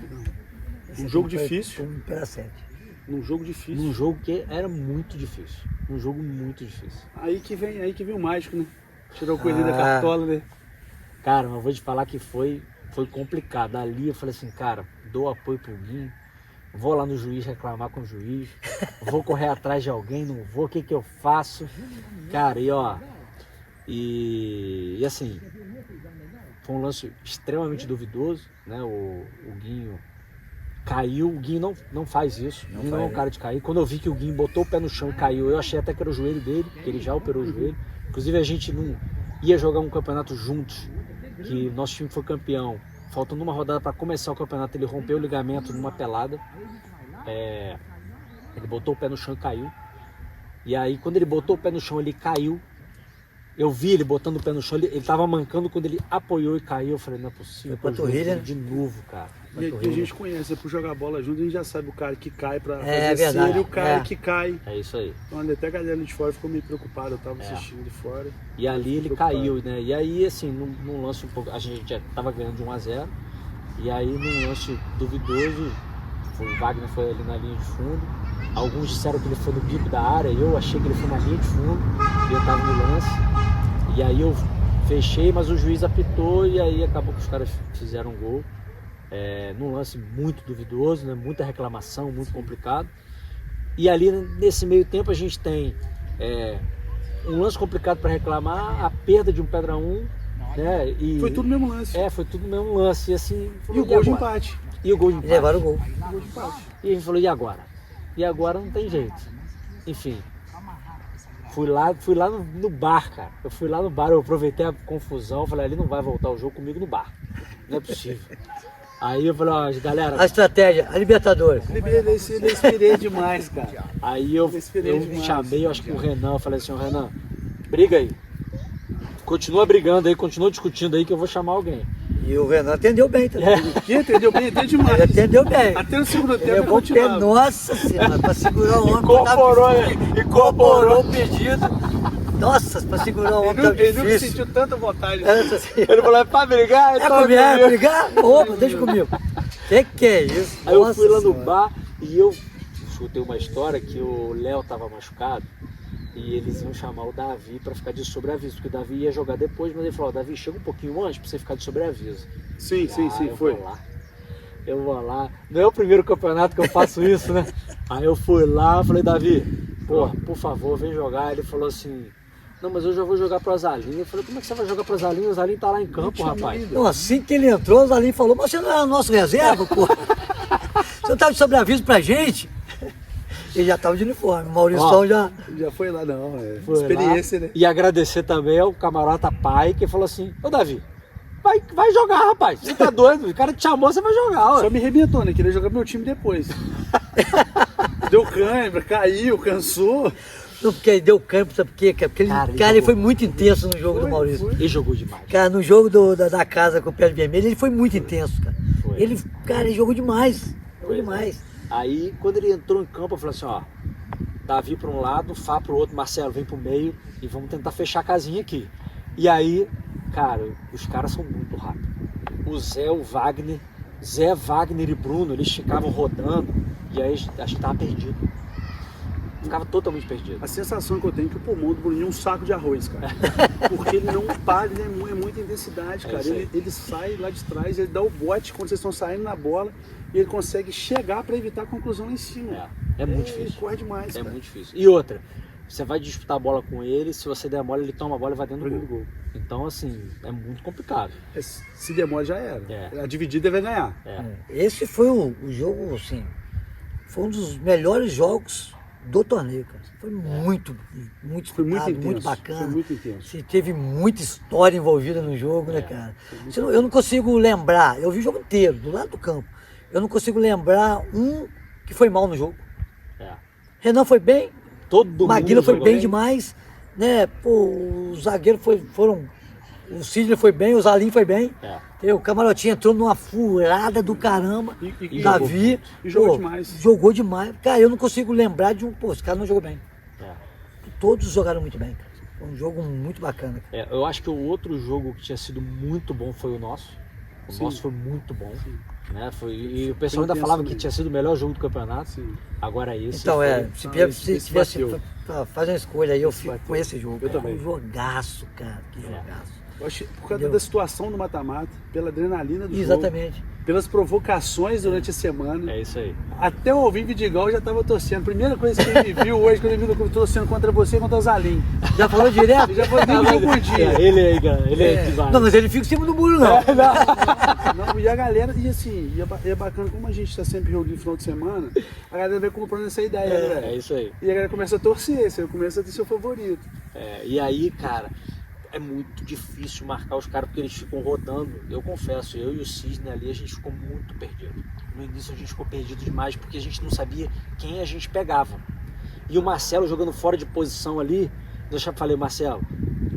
Um jogo difícil. Um pedra 7. Num jogo difícil. Num jogo que era muito difícil. Um jogo muito difícil. Aí que vem o mágico, né? Tirou o coelhinho da cartola, né? Cara, mas eu vou te falar que foi complicado. Ali eu falei assim, cara, dou apoio pro Guinho, vou lá no juiz reclamar com o juiz, vou correr atrás de alguém, não vou, o que eu faço? Cara, e ó, e assim, foi um lance extremamente duvidoso, né? O Guinho caiu, o Guinho não faz isso, o Guinho não é um cara de cair. Quando eu vi que o Guinho botou o pé no chão e caiu, eu achei até que era o joelho dele, porque ele já operou o joelho. Inclusive a gente não ia jogar um campeonato juntos, que nosso time foi campeão, faltando uma rodada para começar o campeonato, ele rompeu o ligamento numa pelada, ele botou o pé no chão e caiu. E aí quando ele botou o pé no chão, ele caiu. Eu vi ele botando o pé no chão, ele tava mancando, quando ele apoiou e caiu, eu falei, não é possível. Foi panturrilha, né? De novo, cara. E a gente conhece, é por jogar bola junto, a gente já sabe o cara que cai pra É fazer verdade, cera e o cara é. que cai. É isso aí. Então até a galera de fora ficou meio preocupada, eu tava assistindo de fora. E ali ele Preocupado. caiu, né? E aí, assim, num lance um pouco, a gente já tava ganhando de 1-0. E aí, num lance duvidoso, o Wagner foi ali na linha de fundo. Alguns disseram que ele foi no bico da área, eu achei que ele foi na linha de fundo, e eu tava no lance. E aí eu fechei, mas o juiz apitou e aí acabou que os caras fizeram um gol. Num lance muito duvidoso, né? Muita reclamação, muito complicado. E ali nesse meio tempo a gente tem um lance complicado para reclamar, a perda de um pedra 1, né? E, Foi tudo no mesmo lance. foi tudo no mesmo lance. E assim, E o gol de agora? empate. E o gol de E empate. levaram o gol. O gol de empate. E a gente falou, e agora? E agora não tem jeito. Enfim, fui lá no bar, cara. Eu fui lá no bar, eu aproveitei a confusão, falei, ele não vai voltar o jogo comigo no bar. Não é possível. Aí eu falei, ó, galera... A estratégia, a Libertadores. Ele esperei demais, cara. Aí eu demais. chamei, eu acho que o Renan, eu falei assim, ó, Renan, briga aí. Continua brigando aí, continua discutindo aí que eu vou chamar alguém. E o Renan atendeu bem também. Que entendeu bem? Entendeu demais. Ele atendeu bem. Até no segundo Ele tempo levou o pé, continuava. nossa senhora, pra segurar o homem. Incorporou o pedido. Nossa, pra segurar o homem tava Ele nunca difícil. sentiu tanta vontade. Ele falou, é pra brigar? Então Comigo, comigo. brigar? Opa, deixa comigo. Que é isso? Aí eu Nossa fui lá no Senhora. bar e eu escutei uma história que o Léo tava machucado e eles iam chamar o Davi pra ficar de sobreaviso, porque o Davi ia jogar depois, mas ele falou, Davi, chega um pouquinho antes pra você ficar de sobreaviso. Sim, Eu foi. vou lá. Eu vou lá. Não é o primeiro campeonato que eu faço isso, né? Aí eu fui lá, falei, Davi, porra, por favor, vem jogar. Ele falou assim, não, mas eu já vou jogar pro Azalinho. Eu falei, como é que você vai jogar pro Azalinho? O Azalinho tá lá em campo, rapaz. Não, assim que ele entrou, o Zalim falou, mas você não era nosso reserva, pô? Você não tava de sobreaviso pra gente? Ele já tava de uniforme, o Maurição já... Já foi lá, não. Foi Experiência, lá. né? E agradecer também ao camarada pai que falou assim, ô Davi, vai jogar, rapaz. Você tá doido? O cara te chamou, você vai jogar, ó. Só me arrebentou, né? Queria jogar pro meu time depois. Deu cãibra, caiu, cansou. Não, porque ele deu campo, sabe por quê? Porque ele, Cara, ele cara, ele jogou. foi muito intenso no jogo do Maurício. Ele jogou demais. Cara, no jogo da casa com o pé vermelho, ele foi muito intenso, cara. Foi. Ele jogou demais. Jogou demais. Aí, quando ele entrou em campo, eu falei assim, ó, Davi para um lado, Fá para o outro, Marcelo vem pro meio e vamos tentar fechar a casinha aqui. E aí, cara, os caras são muito rápidos. O Zé, o Wagner, Wagner e Bruno, eles ficavam rodando e aí acho que tava perdido. Ficava totalmente perdido. A sensação que eu tenho é que o pulmão do Bruninho é um saco de arroz, cara. Porque ele não para, ele é muita intensidade, cara. isso aí. Ele sai lá de trás, ele dá o bote quando vocês estão saindo na bola e ele consegue chegar para evitar a conclusão lá em cima. É muito Ele difícil. corre demais, É cara. muito difícil. E outra, você vai disputar a bola com ele, se você der mole, ele toma a bola e vai dentro do gol. Então, assim, é muito complicado. Se demora, já era. É. A dividida vai ganhar. É. Esse foi o jogo, assim, foi um dos melhores jogos do torneio, cara. Foi muito Foi muito disputado, intenso. muito bacana. Foi muito intenso. Se teve muita história envolvida no jogo, né, cara? Eu não consigo lembrar, eu vi o jogo inteiro, do lado do campo. Eu não consigo lembrar um que foi mal no jogo. É. Renan foi bem, Todo Maguila mundo foi jogou bem demais, né? Pô, os zagueiros foram. O Sidney foi bem, o Zalim foi bem. É. Entendeu? O Camarotinho entrou numa furada do caramba. E Davi. jogou demais. Jogou demais. Cara, eu não consigo lembrar de um. Pô, esse cara não jogou bem. É. Todos jogaram muito bem, cara. Foi um jogo muito bacana. Cara. É, eu acho que o outro jogo que tinha sido muito bom foi o nosso. O Sim. nosso foi muito bom. Sim. Né? E o pessoal ainda intenso falava que também. tinha sido o melhor jogo do campeonato. Sim. Agora esse. Então, foi... se esse tivesse. bateu. Faz uma escolha aí, eu fico bateu. com esse jogo. Eu cara. também. Um jogaço, cara. Que jogaço. Eu acho, por causa Entendeu? da situação do mata-mata, pela adrenalina do Exatamente. jogo, pelas provocações durante a semana. É isso aí. Até o Alvin Vidigal já estava torcendo. Primeira coisa que ele viu hoje, quando ele viu no clube, torcendo contra você e contra o Zalim. Já falou direto? Ele já foi nem jogo por dia. É, ele aí, cara. Ele é que vai. Não, mas ele fica em cima do muro, não. Não, e a galera, e assim, e é bacana, como a gente está sempre reunido no final de semana, a galera vai comprando essa ideia, né, velho? É isso aí. E a galera começa a torcer, você começa a ter seu favorito. É, e aí, cara, é muito difícil marcar os caras porque eles ficam rodando. Eu confesso, eu e o Cisne ali, a gente ficou muito perdido. No início a gente ficou perdido demais porque a gente não sabia quem a gente pegava. E o Marcelo jogando fora de posição ali, eu já falei, Marcelo,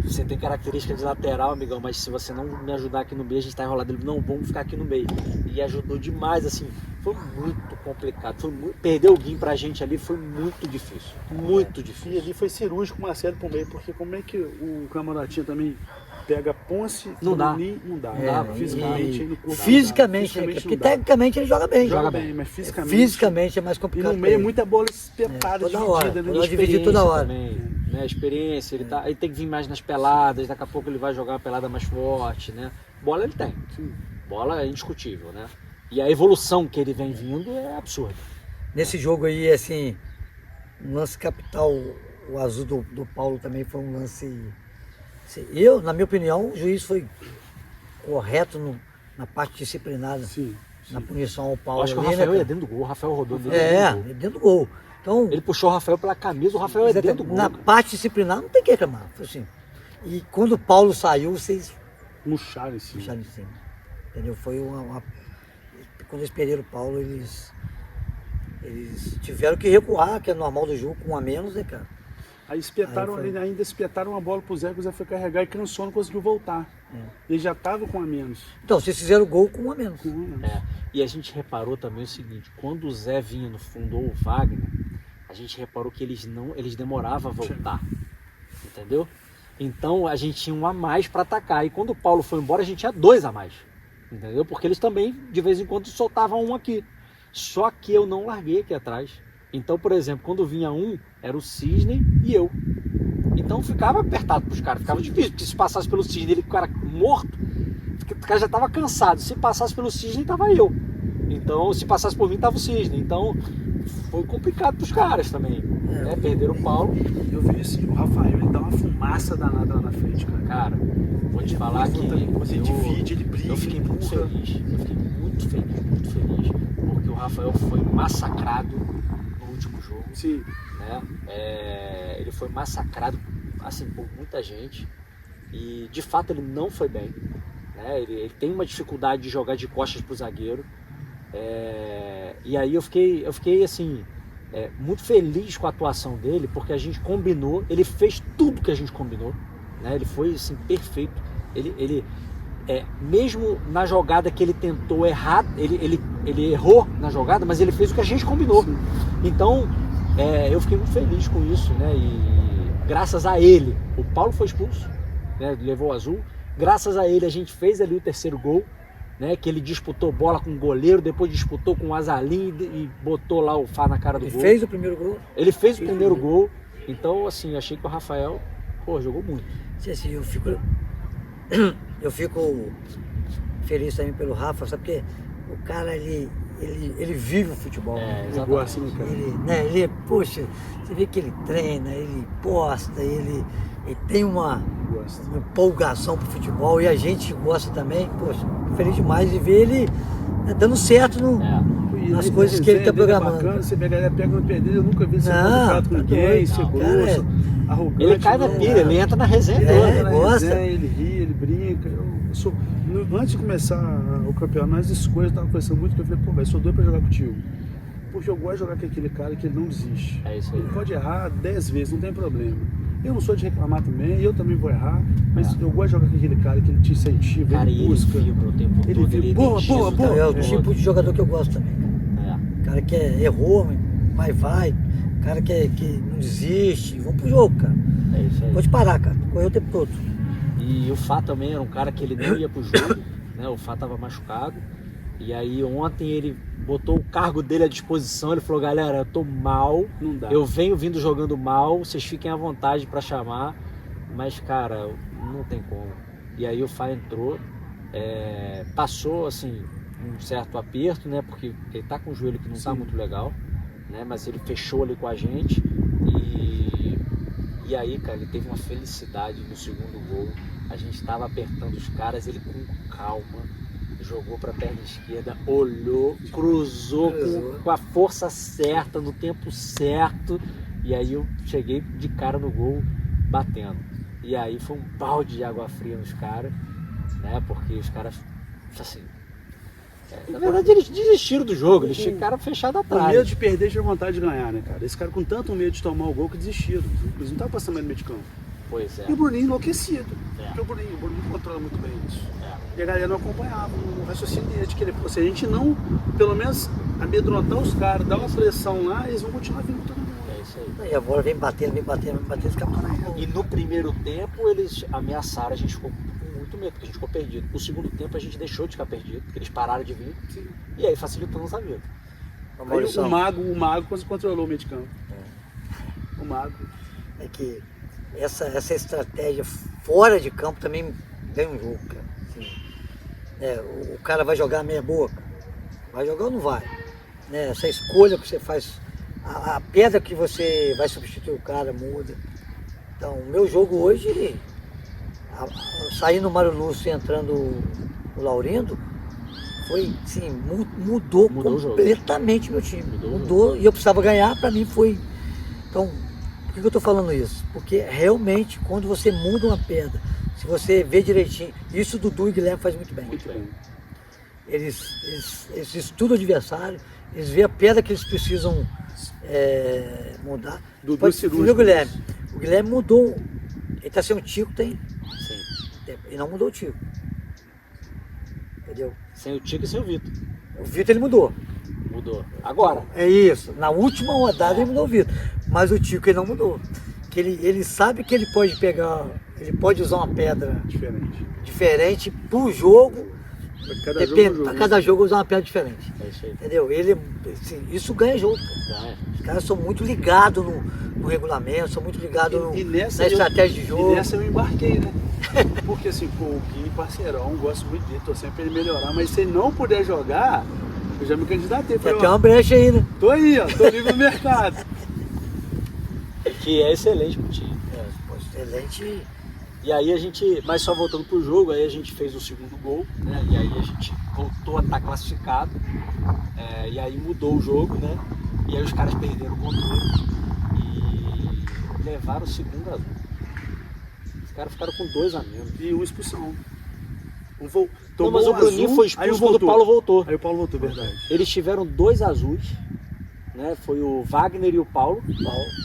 você tem característica de lateral, amigão, mas se você não me ajudar aqui no meio, a gente tá enrolado. Ele, não, vamos ficar aqui no meio. E ajudou demais, assim, foi muito complicado. Perder o Guim pra gente ali foi muito difícil. Muito E difícil. ali foi cirúrgico o Marcelo pro meio, porque como é que o Camarotinho também pega Ponce, Não dá. Bruni, não dá. É, Fisicamente, aí no corpo. Fisicamente, né? Fisicamente Porque não dá. tecnicamente ele joga bem. Joga bem, mas fisicamente. Fisicamente é mais E complicado. no meio pra muita bola espetada, toda hora, dividida, né? toda hora. Dividir toda hora. Também, né? Experiência, ele tem que vir mais nas peladas, daqui a pouco ele vai jogar uma pelada mais forte, né? Bola ele tem. Sim. Bola é indiscutível, né? E a evolução que ele vem vindo é absurda. Nesse jogo aí, assim, um lance capital, o azul do Paulo também foi um lance. Assim, na minha opinião, o juiz foi correto na parte disciplinada, Sim. na punição ao Paulo. Eu acho que o ali, Rafael né, ia dentro do gol, o Rafael rodou dentro É, do gol. dentro do gol. Então, Ele puxou o Rafael pela camisa, o Rafael é dentro do gol. na parte disciplinar não tem que reclamar. Foi assim. E quando o Paulo saiu, vocês Murcharam em cima. puxaram em cima. Entendeu? Foi quando eles perderam o Paulo, eles tiveram que recuar, que é normal do jogo, com um a menos, né, cara? Aí espetaram, Aí foi. ainda espetaram uma bola pro Zé, que o Zé foi carregar e cansou, não conseguiu voltar. Ele já tava com a menos. Então, vocês fizeram o gol com um a menos. Com a menos. É. E a gente reparou também o seguinte, quando o Zé vinha no fundo ou o Wagner, a gente reparou que eles demoravam a voltar. Entendeu? Então a gente tinha um a mais para atacar. E quando o Paulo foi embora, a gente tinha dois a mais. Entendeu? Porque eles também, de vez em quando, soltavam um aqui. Só que eu não larguei aqui atrás. Então, por exemplo, quando vinha um, era o Cisne e eu. Então ficava apertado pros caras, ficava difícil. Porque se passasse pelo Cisne, ele, o cara morto, o cara já estava cansado. Se passasse pelo Cisne, tava eu. Então, se passasse por mim, tava o Cisne. Então, foi complicado pros caras também. Né? Perderam o Paulo. Eu vi isso, o Rafael, ele dá uma fumaça danada lá na frente, cara. Cara, vou te falar que Quando ele divide, ele briga, eu fiquei ele muito empurra. feliz. Eu fiquei muito feliz. Porque o Rafael foi massacrado no último jogo. Sim. Né? Ele foi massacrado assim, por muita gente. E de fato ele não foi bem. Né? Ele tem uma dificuldade de jogar de costas pro zagueiro. E aí eu fiquei assim, muito feliz com a atuação dele, porque a gente combinou, ele fez tudo que a gente combinou, né? Ele foi assim, perfeito. Ele mesmo na jogada que ele tentou errar, ele errou na jogada, mas ele fez o que a gente combinou. Sim. Então eu fiquei muito feliz com isso, né? E graças a ele, o Paulo foi expulso, né? Levou o azul. Graças a ele a gente fez ali o terceiro gol, né? Que ele disputou bola com o goleiro, depois disputou com o Azalim e botou lá o Fá na cara do Ele gol. fez o primeiro gol. Ele fez o primeiro gol. Então, assim, achei que o Rafael, jogou muito. Assim, eu fico feliz também pelo Rafa, sabe? Porque o cara, ele vive o futebol. Né? Eu gosto, né, cara? Poxa, você vê que ele treina, ele posta, ele tem uma empolgação pro futebol e a gente gosta também. Poxa, feliz demais de ver ele dando certo no. E as coisas que ele tá programando. Bacana, você pega, ele pega no pé dele, eu nunca vi você trato com ninguém, ser grosso, arrogante. Ele cai na pilha, ele entra na resenha toda. Gosta. Ele ri, ele brinca. Antes de começar o campeonato, nas escolhas, eu tava conversando muito, que eu falei, pô, velho, sou doido pra jogar contigo. Porque eu gosto de jogar com aquele cara que ele não desiste. É isso aí. Ele pode errar 10 vezes, não tem problema. Eu não sou de reclamar também, eu também vou errar, mas eu gosto de jogar com aquele cara que ele te incentiva, Cara, ele busca. ele vibra o tempo todo. Ele boa. Então, é o tipo de jogador que eu gosto também. Cara que errou, mas vai. Cara que não desiste. Vamos pro jogo, cara. É isso aí. Pode parar, cara. Correu o tempo todo. E o Fá também era um cara que ele não ia pro jogo, né? O Fá tava machucado. E aí ontem ele botou o cargo dele à disposição, ele falou, galera, eu tô mal, Não dá. eu venho vindo jogando mal, vocês fiquem à vontade pra chamar, mas cara, não tem como. E aí o Fá entrou, passou assim, um certo aperto, né, porque ele tá com o joelho que não tá muito legal, né, mas ele fechou ali com a gente e aí, cara, ele teve uma felicidade no segundo gol, a gente tava apertando os caras, ele com calma, jogou para a perna esquerda, olhou, cruzou com a força certa, no tempo certo, e aí eu cheguei de cara no gol, batendo. E aí foi um balde de água fria nos caras, né? Porque os caras, assim, na verdade eles desistiram do jogo, eles ficaram fechados Com atrás. medo de perder, tinha vontade de ganhar, né, cara? Esse cara com tanto medo de tomar o gol que desistiram. Eles não estavam passando mais no meio de campo. Pois é. E o Bruninho enlouquecido. Porque o Bruninho controla muito bem isso. E a galera não acompanhava o raciocínio dele, de querer, se a gente não, pelo menos, amedrontar os caras, dar uma pressão lá, eles vão continuar vindo todo mundo. É isso aí. E a bola vem batendo, os caras estão na mão. E no primeiro tempo eles ameaçaram, a gente ficou com muito medo, porque a gente ficou perdido. No segundo tempo a gente deixou de ficar perdido, porque eles pararam de vir. Sim. E aí facilitamos a vida. Aí o Mago controlou o meio de campo. O Mago. É que essa estratégia fora de campo também ganha um jogo, cara. Assim, o cara vai jogar meia boca, vai jogar ou não vai? Né? Essa escolha que você faz, a pedra que você vai substituir o cara muda. Então, o meu jogo hoje, saindo o Mário Lúcio e entrando o Laurindo, foi, sim, mudou completamente meu time. Mudou e eu precisava ganhar, para mim foi. Então, por que eu estou falando isso? Porque realmente, quando você muda uma pedra, se você vê direitinho, isso o Dudu e o Guilherme faz muito bem. Muito bem. Eles estudam o adversário, eles veem a pedra que eles precisam mudar. Dudu Pode cirúrgico. ver o Guilherme. O Guilherme mudou. Ele está sem o Tico, tem. Sim. E não mudou o Tico. Entendeu? Sem o Tico e sem o Vitor. O Vitor ele mudou. Mudou. Agora. É isso. Na última rodada ele mudou o Vitor. Mas o Tico ele não mudou. Que ele sabe que ele pode pegar, ele pode usar uma pedra diferente pro jogo. Para cada jogo usar uma pedra diferente. É isso aí. Entendeu? Ele, assim, isso ganha jogo. Cara. Os caras são muito ligados no regulamento, são muito ligados na estratégia de jogo. E nessa eu embarquei, né? Porque assim, pô, o Gui, parceirão, gosto muito dele, tô sempre pra ele melhorar, mas se ele não puder jogar, eu já me candidatei. Tem até uma brecha aí, né? Tô aí, ó, tô livre no mercado. Que é excelente pro time. Excelente. E aí a gente, mas só voltando pro jogo, aí a gente fez o segundo gol, né? E aí a gente voltou a estar classificado. E aí mudou o jogo, né? E aí os caras perderam o controle e levaram o segundo azul. Os caras ficaram com 2 a menos. E uma expulsão. Não, mas o Bruninho foi expulso quando o Paulo voltou. Aí o Paulo voltou, verdade. Eles tiveram 2 azuis, né? Foi o Wagner e o Paulo.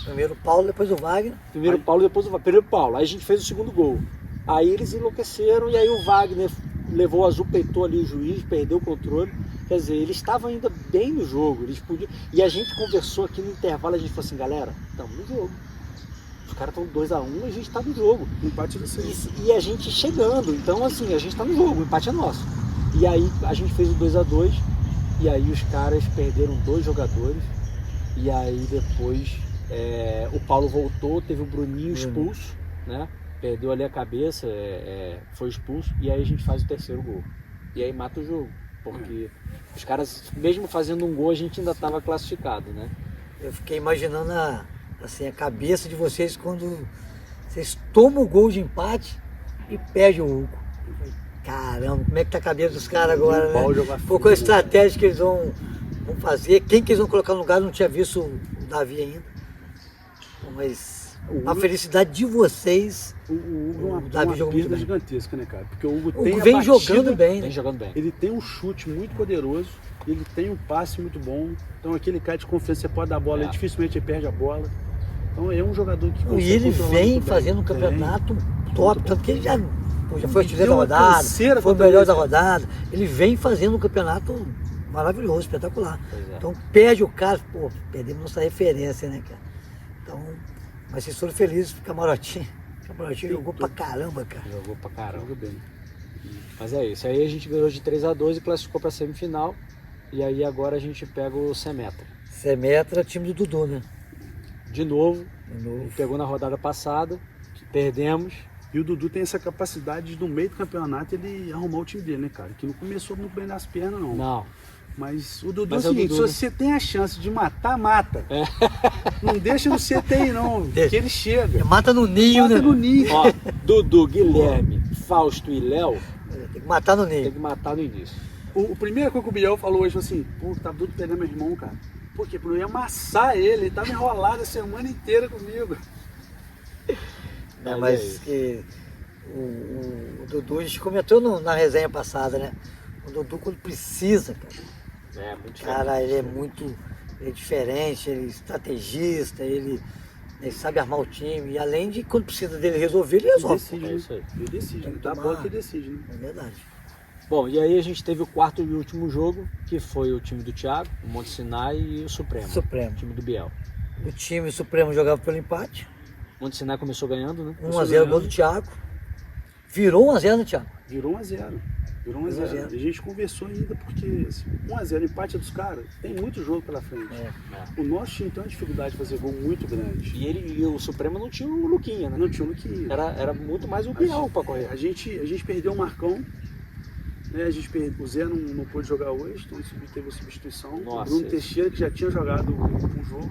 Primeiro o Paulo, depois o Wagner. Primeiro o Paulo, depois o Wagner. Primeiro o Paulo. Aí a gente fez o segundo gol. Aí eles enlouqueceram e aí o Wagner levou o azul, peitou ali o juiz, perdeu o controle. Quer dizer, eles estavam ainda bem no jogo. Eles podiam... E a gente conversou aqui no intervalo, a gente falou assim, galera, estamos no jogo. Os caras estão 2 a 1, a gente está no jogo. O empate de 6. E a gente chegando, então assim, a gente está no jogo, o empate é nosso. E aí a gente fez o 2 a 2 e aí os caras perderam 2 jogadores. E aí depois o Paulo voltou, teve o Bruninho expulso, né? Perdeu ali a cabeça, foi expulso, e aí a gente faz o terceiro gol. E aí mata o jogo, porque os caras, mesmo fazendo um gol, a gente ainda estava classificado, né? Eu fiquei imaginando a cabeça de vocês quando vocês tomam o gol de empate e perdem o jogo. Caramba, como é que tá a cabeça dos caras agora, né? Foi com a estratégia que eles vão vamos fazer. Quem que eles vão colocar no lugar, eu não tinha visto o Davi ainda. Mas a felicidade de vocês, O Hugo é o Davi jogou muito perda bem. gigantesca, né, cara? Porque o Hugo O tem Hugo a vem batida, jogando bem, né? Vem jogando bem. ele tem um chute muito poderoso, ele tem um passe muito bom. Então aquele cara de confiança, você pode dar a bola, ele dificilmente ele perde a bola. Então é um jogador que E consegue ele controlar vem muito bem. fazendo um campeonato top, tanto que ele já foi artilheiro Deu da uma rodada, canseira foi o contra melhor eles, da cara. rodada. Ele vem fazendo um campeonato maravilhoso, espetacular. Pois é. Então perde o cara, pô, perdemos nossa referência, né, cara? Então, mas vocês foram felizes, Camarotinho. Camarotinho jogou pra caramba, cara. Jogou pra caramba. Joga bem. Mas é isso. Aí a gente ganhou de 3-2 e classificou pra semifinal. E aí agora a gente pega o Semetra. Semetra, time do Dudu, né? De novo, De novo. pegou na rodada passada, perdemos. E o Dudu tem essa capacidade de, no meio do campeonato, ele arrumar o time dele, né, cara? Que não começou muito bem nas pernas, não. Não. Mas o Dudu Mas é o seguinte, Dudu, se você tem a chance de matar, mata. Não deixa no CTI, não, que ele chega. Mata no ninho, Mata né? no ninho. Ó, Dudu, Guilherme, Fausto e Léo Tem que matar no tem ninho. que matar no início. O primeiro coisa que o Biel falou hoje, foi assim, pô, tá tudo pegando meu irmão, cara. Por quê? Porque eu ia amassar ele tava enrolado a semana inteira comigo. Né, Mas é mas isso. que o Dudu, a gente comentou na resenha passada, né? O Dudu quando precisa, cara. É, muito Cara, ele é muito diferente, ele é estrategista, ele sabe armar o time. E além de quando precisa dele resolver, ele Ele resolve. decide, é né? isso aí. Ele decide, Tem né? que Dá tomar. bola que ele decide, né? É verdade. Bom, e aí a gente teve o quarto e último jogo, que foi o time do Thiago, o Monte Sinai e o Supremo. Supremo. O time do Biel. O time Supremo jogava pelo empate. O Monte Sinai começou ganhando, né? 1x0 gol do Thiago. Virou 1x0 no Thiago. Virou 1x0. Virou 1 a 0. 1 a 0. E a gente conversou ainda porque assim, 1x0 empate é dos caras, tem muito jogo pela frente. É. O nosso time tem uma dificuldade de fazer gol muito grande. E o Supremo não tinha o Luquinha, né? Não tinha o que Era muito mais o Biel pra correr. A gente perdeu o Marcão, né? O Zé não pôde jogar hoje, então teve a substituição. Nossa, O Bruno isso. Teixeira, que já tinha jogado um jogo,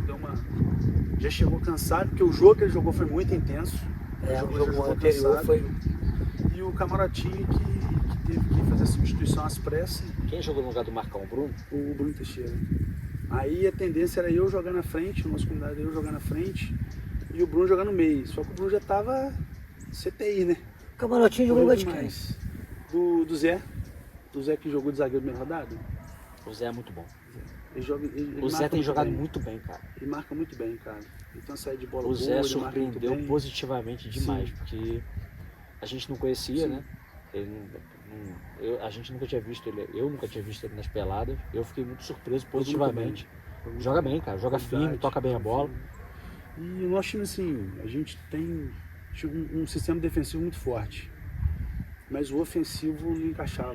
já chegou cansado, porque o jogo que ele jogou foi muito intenso. É, o já jogo jogou anterior cansado. foi. E o Camarotinho que teve que fazer a substituição às pressas. Quem jogou no lugar do Marcão? O Bruno? O Bruno Teixeira. Aí a tendência era eu jogar na frente, o nosso comunidade eu jogar na frente e o Bruno jogar no meio. Só que o Bruno já tava CTI, né? O Camarotinho jogou Correu de quem? demais. Do Zé. Do Zé que jogou de zagueiro na primeira rodada. O Zé é muito bom. Ele O Zé marca tem muito jogado bem. muito bem, cara. Ele marca muito bem, cara. Ele tem uma saída de bola O boa, Zé ele marca surpreendeu muito bem. positivamente demais, Sim. porque a gente não conhecia, Sim. né? Ele a gente nunca tinha visto ele, eu nunca tinha visto ele nas peladas. Eu fiquei muito surpreso positivamente. Joga bem, cara. Joga Qualidade. firme, toca bem a bola. E o nosso time, assim, a gente tem um sistema defensivo muito forte. Mas o ofensivo não encaixava.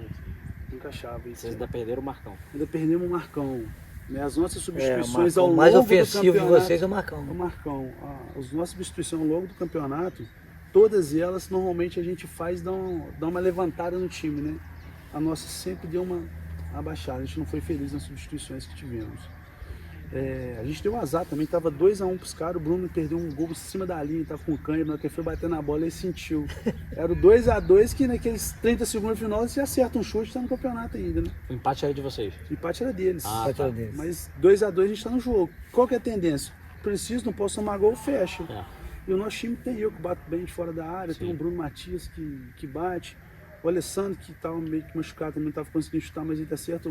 Não encaixava. E Vocês ainda perderam o Marcão. ainda perdemos o Marcão. Né? As nossas É, o substituições Marcão, ao o longo mais do ofensivo de campeonato. vocês é o Marcão. O Marcão. As nossas substituições ao longo do campeonato, todas elas normalmente a gente faz dar uma levantada no time, né? A nossa sempre deu uma abaixada. A gente não foi feliz nas substituições que tivemos. A gente deu um azar também, tava 2x1 pros caras, o Bruno perdeu um gol em cima da linha, tava com cãibra, na hora que ele foi bater na bola ele sentiu. Era o 2x2 que naqueles 30 segundos final você acerta um chute e tá no campeonato ainda, né? O empate era de vocês. O empate era deles. Ah, tá. Mas 2x2 a gente tá no jogo. Qual que é a tendência? Preciso, não posso tomar gol, fecha. É. E o nosso time tem eu que bato bem de fora da área, Sim. tem o Bruno Matias que bate, o Alessandro que estava meio que machucado, também não estava conseguindo chutar, mas ele acerta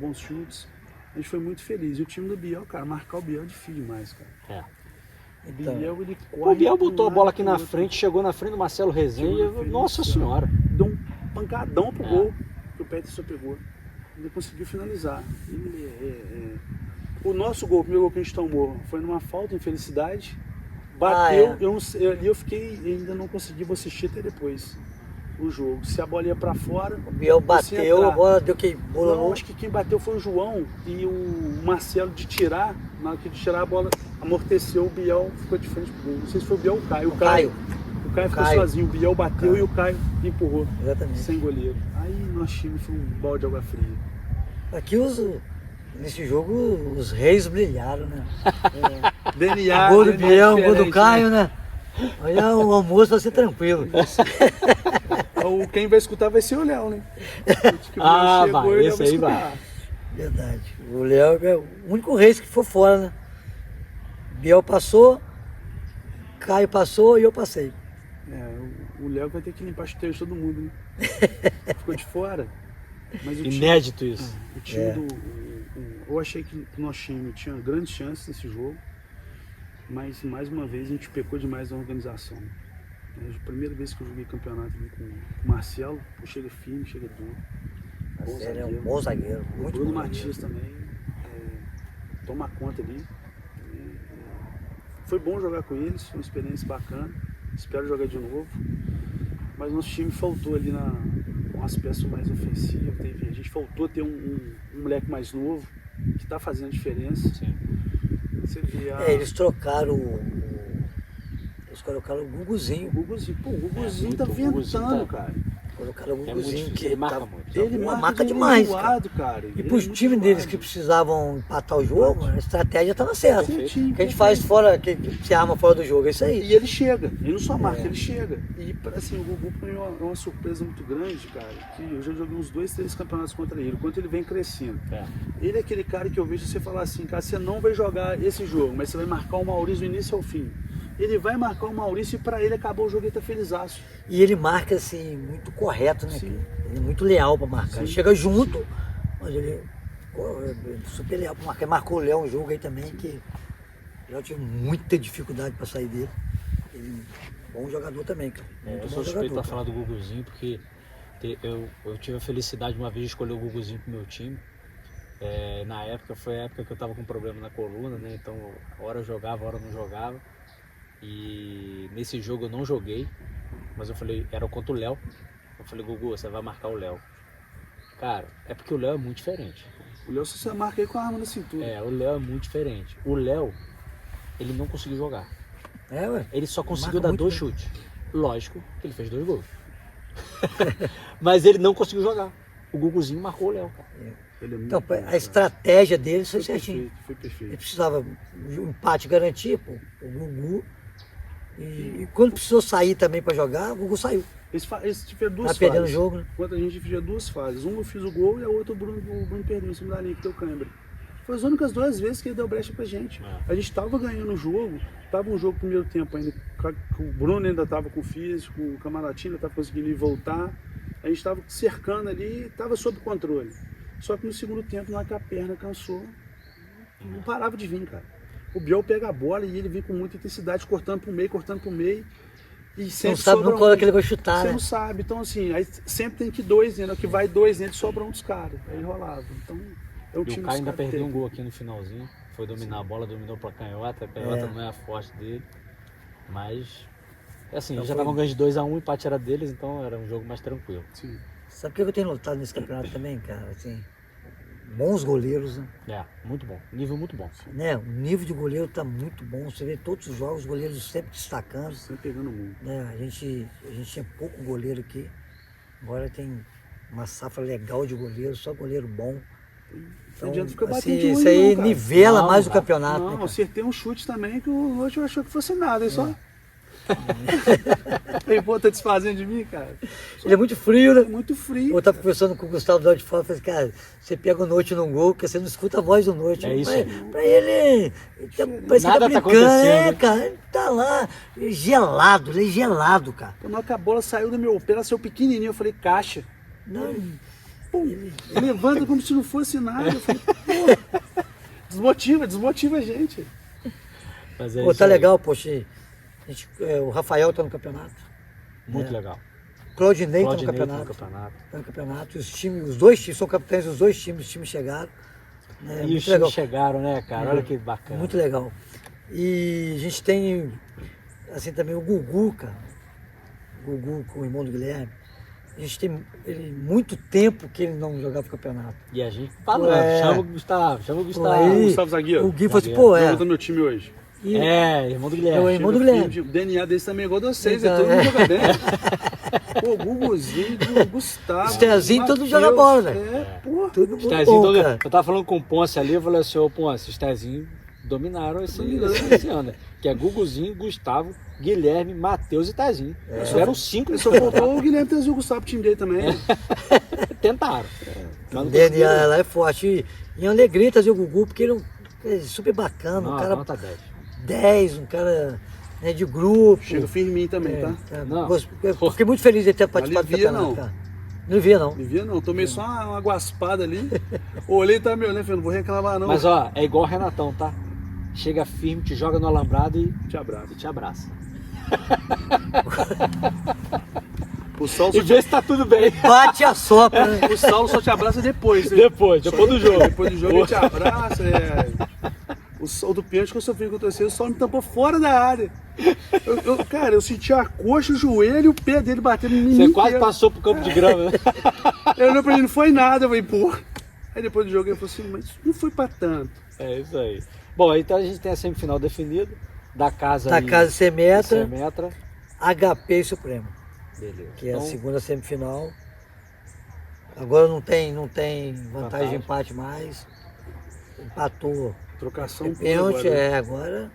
bons chutes. A gente foi muito feliz. E o time do Biel, cara, marcar o Biel é difícil demais, cara. É. O Então, Biel, ele corre. O Biel pra um botou a lado, bola aqui pro na outro. frente, chegou na frente do Marcelo Rezende. Chegou na frente, Nossa cara. senhora. Deu um pancadão pro É. gol que o Peterson pegou. Ele conseguiu finalizar. O nosso gol, o primeiro gol que a gente tomou, foi numa falta, infelicidade. Bateu, eu fiquei, ainda não consegui, vou assistir até depois o jogo. Se a bola ia pra fora. O Biel se bateu, entrar. a bola deu que Não, bolou. acho que quem bateu foi o João e o Marcelo de tirar. Na hora que de tirar a bola, amorteceu, o Biel ficou de frente pro gol. Não sei se foi o Biel ou o Caio. O Caio ficou Caio. sozinho, o Biel bateu e o Caio empurrou. Exatamente. Sem goleiro. Aí nosso time foi um balde de água fria. Aqui nesse jogo os reis brilharam, né? DNA. Gol do DNA Biel, gol do diferente, Caio, né? Olha, o almoço vai ser tranquilo. né? Quem vai escutar vai ser o Léo, né? Ah, vai, esse aí vai. Verdade. O Léo é o único Reis que foi fora, né? Biel passou, Caio passou e eu passei. O Léo vai ter que limpar chuteiro de todo mundo, né? Ficou de fora. Mas Inédito isso. O time eu achei que o nosso time tinha grandes chances nesse jogo, mas mais uma vez a gente pecou demais na organização. A primeira vez que eu joguei campeonato ali com o Marcelo, chega firme, chega duro. Ele é um bom zagueiro. O Muito Bruno bom Matias também toma conta ali. Foi bom jogar com eles, foi uma experiência bacana. Espero jogar de novo. Mas nosso time faltou ali com um aspecto mais ofensivo. A gente faltou ter um moleque mais novo, que está fazendo diferença. Sim. Você vê eles trocaram eles colocaram o Guguzinho. O Guguzinho tá o ventando, Guguzinho cara. Colocaram o É Guguzinho, muito, que ele marca tá- muito. Ele marca de demais, voado, cara. E Ele para os é muito times deles voado. que precisavam empatar o jogo, a estratégia estava certa. Certinho, O que a gente faz fora, que se arma fora do jogo, é isso aí. E ele chega, ele não só marca, ele chega. E assim, o Gugu pra mim é uma surpresa muito grande, cara. Que eu já joguei uns 2, 3 campeonatos contra ele, quanto ele vem crescendo. Ele é aquele cara que eu vejo você falar assim, cara, você não vai jogar esse jogo, mas você vai marcar o Maurício do início ao fim. Ele vai marcar o Maurício e pra ele acabou o jogo, ele tá felizaço. E ele marca assim, muito correto, né? Sim. Ele é muito leal para marcar. Sim. Ele chega junto, mas ele é super leal para marcar. Ele marcou o Léo um jogo aí também, que eu tive muita dificuldade para sair dele. Ele é um bom jogador também, cara. Muito Eu bom sou suspeito jogador, pra falar do Guguzinho, porque eu tive a felicidade uma vez de escolher o Guguzinho pro meu time. Na época, foi a época que eu tava com problema na coluna, né? Então, hora eu jogava, hora eu não jogava. E nesse jogo eu não joguei, mas eu falei, era contra o Léo. Eu falei, Gugu, você vai marcar o Léo. Cara, é porque o Léo é muito diferente. O Léo você marca aí com a arma na cintura. O Léo é muito diferente. O Léo, ele não conseguiu jogar. Ué. Ele só conseguiu Marca dar muito 2 bem. chutes. Lógico que ele fez 2 gols. Mas ele não conseguiu jogar. O Guguzinho marcou o Léo, cara. Ele é muito Então, bom, a cara. estratégia dele foi Foi certinho. perfeito, foi perfeito. Ele precisava um empate garantir, pô, o Gugu. E quando precisou sair também para jogar, o Gugu saiu. Eles tiveram duas Tá perdendo o fases. jogo, né? Enquanto a gente tinha 2 fases. Uma eu fiz o gol e a outra o Bruno perdeu em cima da linha, que deu câimbra. Foi as únicas 2 vezes que ele deu brecha pra gente. A gente tava ganhando o jogo, tava um jogo no primeiro tempo ainda, o Bruno ainda tava com o físico, o Camaratinho ainda tava conseguindo ir voltar. A gente tava cercando ali, tava sob controle. Só que no segundo tempo, na hora que a perna cansou, não parava de vir, cara. O Biel pega a bola e ele vem com muita intensidade, cortando pro meio. E sempre Não sabe sobra nunca a hora um. que ele vai chutar, Você né? não sabe, então assim, aí sempre tem que 2 nele, que vai 2 nele, sobra um dos caras. Aí rolava. Então, é um E time o Caio ainda dos caras perdeu um técnicos. gol aqui no finalzinho. Foi dominar a bola, dominou pra canhota. A canhota não é a forte dele. Mas, assim, Então eles já foi- estavam ganhando de 2-1, o empate era deles, então era um jogo mais tranquilo. Sim. Sabe o que eu tenho notado nesse campeonato também, cara? Assim, bons goleiros, né? Muito bom. Nível muito bom. O nível de goleiro tá muito bom. Você vê todos os jogos, os goleiros sempre destacando. Sempre pegando muito. Né? A gente tinha pouco goleiro aqui. Agora tem uma safra legal de goleiro, só goleiro bom. Não adianta ficar assim, batendo de olho, isso aí não, cara. nivela Não, mais o cara. campeonato. né, Não, cara? acertei um chute também que o outro achou que fosse nada, é só. Ele, pô, tá desfazendo de mim, cara. Ele é muito frio, né? Muito frio. Eu tava conversando com o Gustavo do lado de fora, falei, cara, você pega o Noite num gol, porque você não escuta a voz do Noite. É isso aí. Pra ele, parece que Nada tá tá brincando, acontecendo. cara, ele tá lá, gelado, ele é gelado, cara. Na hora que a bola saiu do meu pé, ela saiu pequenininho, eu falei, caixa. Não, Pum, levanta como se não fosse nada. Eu falei, pô, desmotiva a gente. Mas é pô, isso tá aí. legal, poxa, o Rafael tá no campeonato, Muito legal. o Claudinei tá no Claudinei tá no campeonato. campeonato. Tá no campeonato, os dois times, são capitães dos dois times, os times chegaram. Né, E muito os legal. times chegaram, né, cara? Olha que bacana. Muito legal. E a gente tem, assim, também o Gugu, cara. O Gugu com o irmão do Guilherme. A gente tem muito tempo que ele não jogava pro campeonato. E a gente falando, chama o Gustavo, chama o Pô, Gustavo. aí, Gustavo Zagueiro. o Gui falou assim, Zagueiro. pô, Jogou no meu time hoje. E- Irmão do Guilherme. É o irmão do Chega Guilherme. filho de- O DNA desse também é igual de vocês, Então, todo mundo é. joga bem. Pô, Guguzinho, o Gustavo. Stezinho, todo mundo Matheus, joga bola, velho. É, pô. Tudo muito Stezinho, bom, cara. eu tava falando com o Ponce ali, eu falei assim, ô Ponce, Stezinho dominaram esse ano, né? Que é Guguzinho, Gustavo, Guilherme, Matheus e Tazinho. Tiveram 5. Só faltou o Guilherme trazer o Gustavo pro time dele também. Tentaram. O DNA lá é forte. E é uma alegria trazer o Gugu, porque ele é super bacana, Não, um cara nota 10. 10, um cara, né, de grupo. Chega firminho também, tá? Não. Eu fiquei muito feliz de ter participado do alivia, campeonato, não. cara. Não via, não. Não via não, tomei só uma guaspada ali. Olhei e tava me olhando, falei, não vou reclamar não. Mas ó, é igual o Renatão, tá? Chega firme, te joga no alambrado e te abraço. te abraça. O Saulo, E vê se tá tudo bem. Bate a sopra, né? o Saulo só te abraça depois. Né? Depois do jogo. Depois do jogo ele te abraça. O Saulo do pênalti que eu sofri contra você, o Saulo me tampou fora da área. Cara, eu senti a coxa, o joelho e o pé dele batendo em mim. Você quase passou pro campo de grama, né? Eu olhei pra ele, não foi nada, eu falei, pô. Aí depois do jogo ele falou assim, mas não foi pra tanto. É isso aí. Bom, então a gente tem a semifinal definida. Da casa Semetra, Semetra. HP e Supremo, Beleza. que é a Então, segunda semifinal. Agora não tem vantagem de empate mais. Empatou. Trocação. Pênalti, agora. agora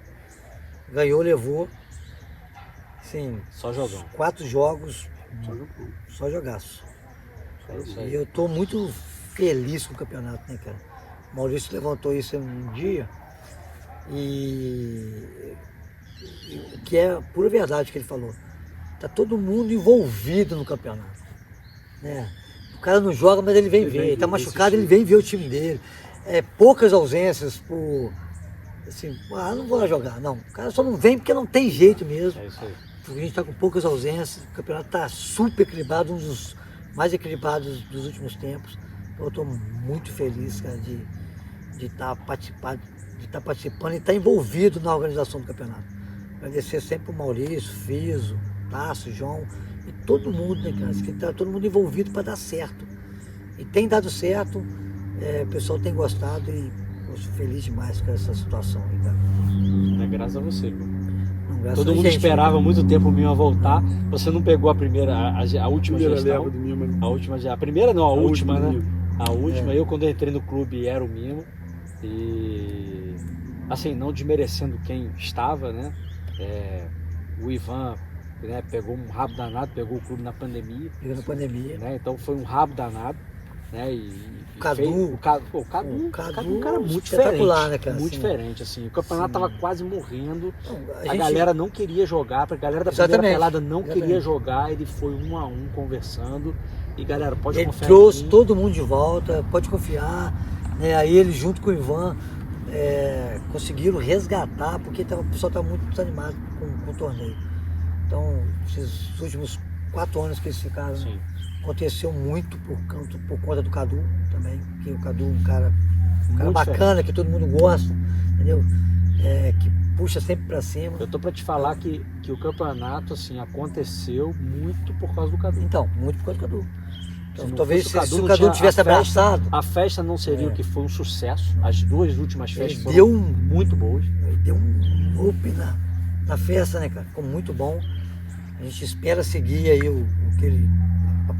ganhou, levou. Sim, só jogão. 4 jogos, Só jogou. só jogaço. É isso E aí. eu tô muito feliz com o campeonato, né, cara? O Maurício levantou isso um dia e que é pura verdade que ele falou. Tá todo mundo envolvido no campeonato, né? O cara não joga, mas ele vem ver. Ele tá machucado, ele vem ver o time dele. Poucas ausências por assim, não vou lá jogar. Não, o cara só não vem porque não tem jeito mesmo. É isso aí. Porque a gente está com poucas ausências, o campeonato está super equilibrado, um dos mais equilibrados dos últimos tempos. Então, eu estou muito feliz, cara, de estar participando e estar envolvido na organização do campeonato. Agradecer sempre o Maurício, Fiso, Tasso, João e todo mundo, né, cara? Que está todo mundo envolvido para dar certo. E tem dado certo, o pessoal tem gostado e eu sou feliz demais com essa situação aí, cara. É graças a você, pô. Graças Todo a mundo gente, esperava muito tempo o Mima voltar. Você não pegou a primeira, a última Primeira gestão. leva do Mima, né? A última já. A primeira não, a última, do né? Mima. A última, eu quando entrei no clube era o Mimo. E assim, não desmerecendo quem estava, né? O Ivan, né, pegou um rabo danado, pegou o clube na pandemia. Pegando a pandemia. Né? Então foi um rabo danado. Né? O Cadu, o Cadu é um cara muito espetacular, diferente, né, cara? muito Assim, diferente, assim. O campeonato tava quase morrendo, a a gente- galera não queria jogar, a galera da Exatamente, primeira pelada não exatamente. queria jogar, ele foi 1 a 1 conversando, e galera, pode Ele confiar trouxe em mim. todo mundo de volta, pode confiar. Né? Aí ele junto com o Ivan conseguiram resgatar, porque o pessoal estava muito desanimado com o torneio. Então, esses últimos 4 anos que eles ficaram, Sim. aconteceu muito por conta do Cadu também, que o Cadu é um cara Muito bacana, que todo mundo gosta, entendeu? Que puxa sempre pra cima. Eu tô pra te falar que o campeonato, assim, aconteceu muito por causa do Cadu. Então, muito por causa do Cadu. Então, Se não talvez fosse se o não Cadu tinha- tivesse a festa- abraçado, A festa não seria o que foi um sucesso. As 2 últimas festas ele foram deu muito boas. ele deu um up na festa, né, cara? Ficou muito bom. A gente espera seguir aí o que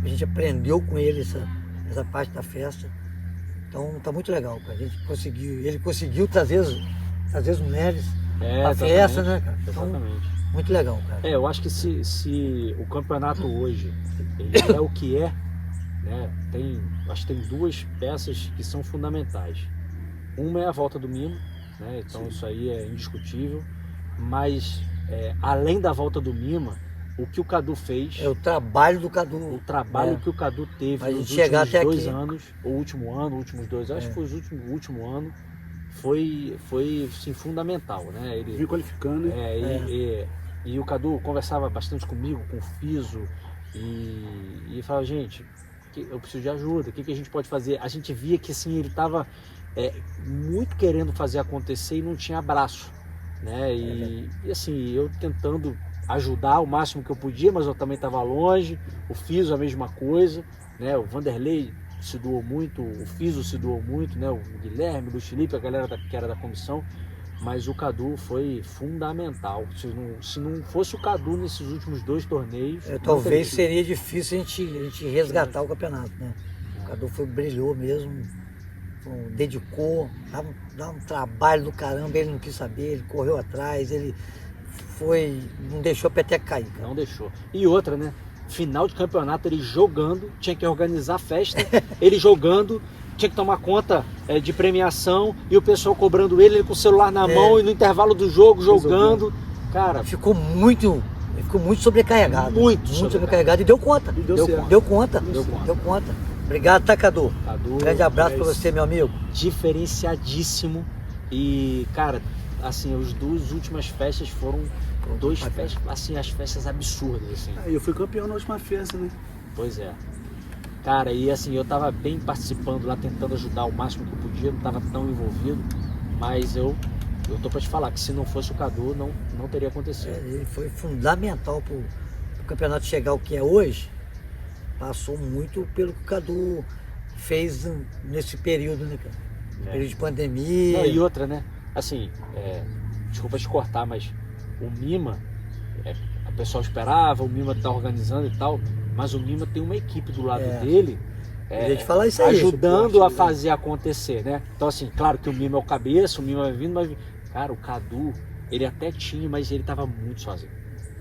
a gente aprendeu com ele, essa parte da festa. Então tá muito legal, cara. Ele conseguiu trazer as mulheres pra festa, né, cara? Então, Exatamente. muito legal, cara. Eu acho que se o campeonato hoje ele é o que é, né, acho que tem 2 peças que são fundamentais. Uma é a volta do Mimo, né, então isso aí é indiscutível, mas além da volta do Mima, o que o Cadu fez, É o trabalho do o Cadu. trabalho que o Cadu teve Pra nos gente chegar últimos até 2 aqui. anos, o último ano, últimos 2, acho que foi o último ano, foi sim, fundamental, né? Ele, Vim qualificando, né? E o Cadu conversava bastante comigo, com o Fiso, e falava, gente, eu preciso de ajuda, o que a gente pode fazer? A gente via que assim, ele estava muito querendo fazer acontecer e não tinha abraço, né? E assim, eu tentando ajudar o máximo que eu podia, mas eu também estava longe, o Fiso a mesma coisa, né? O Vanderlei se doou muito, o Fiso se doou muito, né? O Guilherme, o Luiz Felipe, a galera que era da comissão, mas o Cadu foi fundamental. Se não fosse o Cadu nesses últimos 2 torneios, Talvez seria difícil a gente resgatar o campeonato, né? O Cadu brilhou mesmo, dedicou, dava um trabalho do caramba, ele não quis saber, ele correu atrás, ele não deixou a peteca cair, cara. Não deixou. E outra, né? Final de campeonato, ele jogando, tinha que organizar a festa, ele jogando, tinha que tomar conta de premiação e o pessoal cobrando ele com o celular na mão e no intervalo do jogo jogando. Cara, ele ficou muito sobrecarregado. Muito sobrecarregado e deu conta. E Deu conta. Obrigado, Cadu. Grande abraço pra você, meu amigo. Diferenciadíssimo. E, cara, assim, as duas últimas festas foram duas festas, assim, as festas absurdas, assim. Eu fui campeão na última festa, né? Pois é. Cara, e assim, eu tava bem participando lá, tentando ajudar o máximo que eu podia, não tava tão envolvido, mas eu tô pra te falar que se não fosse o Cadu, não teria acontecido. Ele foi fundamental pro campeonato chegar ao que é hoje. Passou muito pelo que o Cadu fez nesse período, né, cara? Período de pandemia. Não, e outra, né? Assim, desculpa te cortar, mas o Mima, a pessoa esperava, o Mima tá organizando e tal, mas o Mima tem uma equipe do lado dele, te falar isso aí, ajudando suporte, a fazer acontecer, né? Então assim, claro que o Mima é o cabeça, o Mima vai vindo, mas, cara, o Cadu, ele até tinha, mas ele tava muito sozinho.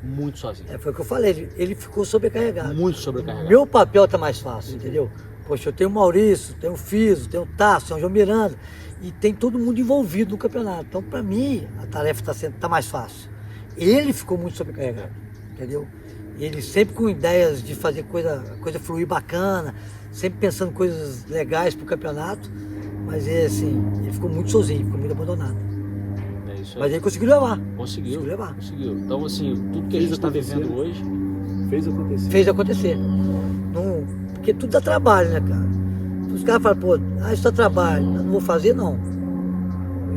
Muito sozinho. Foi o que eu falei, ele ficou sobrecarregado. Muito sobrecarregado. Meu papel tá mais fácil, entendeu? Poxa, eu tenho o Maurício, tenho o Fiso, tenho o Tasso, tenho o João Miranda, e tem todo mundo envolvido no campeonato. Então, pra mim, a tarefa tá mais fácil. Ele ficou muito sobrecarregado, entendeu? Ele sempre com ideias de fazer coisa fluir bacana, sempre pensando coisas legais pro campeonato, mas ele ficou muito sozinho, ficou muito abandonado. Mas ele conseguiu levar. Conseguiu. Então, assim, tudo que a gente está vivendo hoje fez acontecer. Porque tudo dá trabalho, né, cara? Os caras falam, pô, isso dá trabalho, eu não vou fazer, não.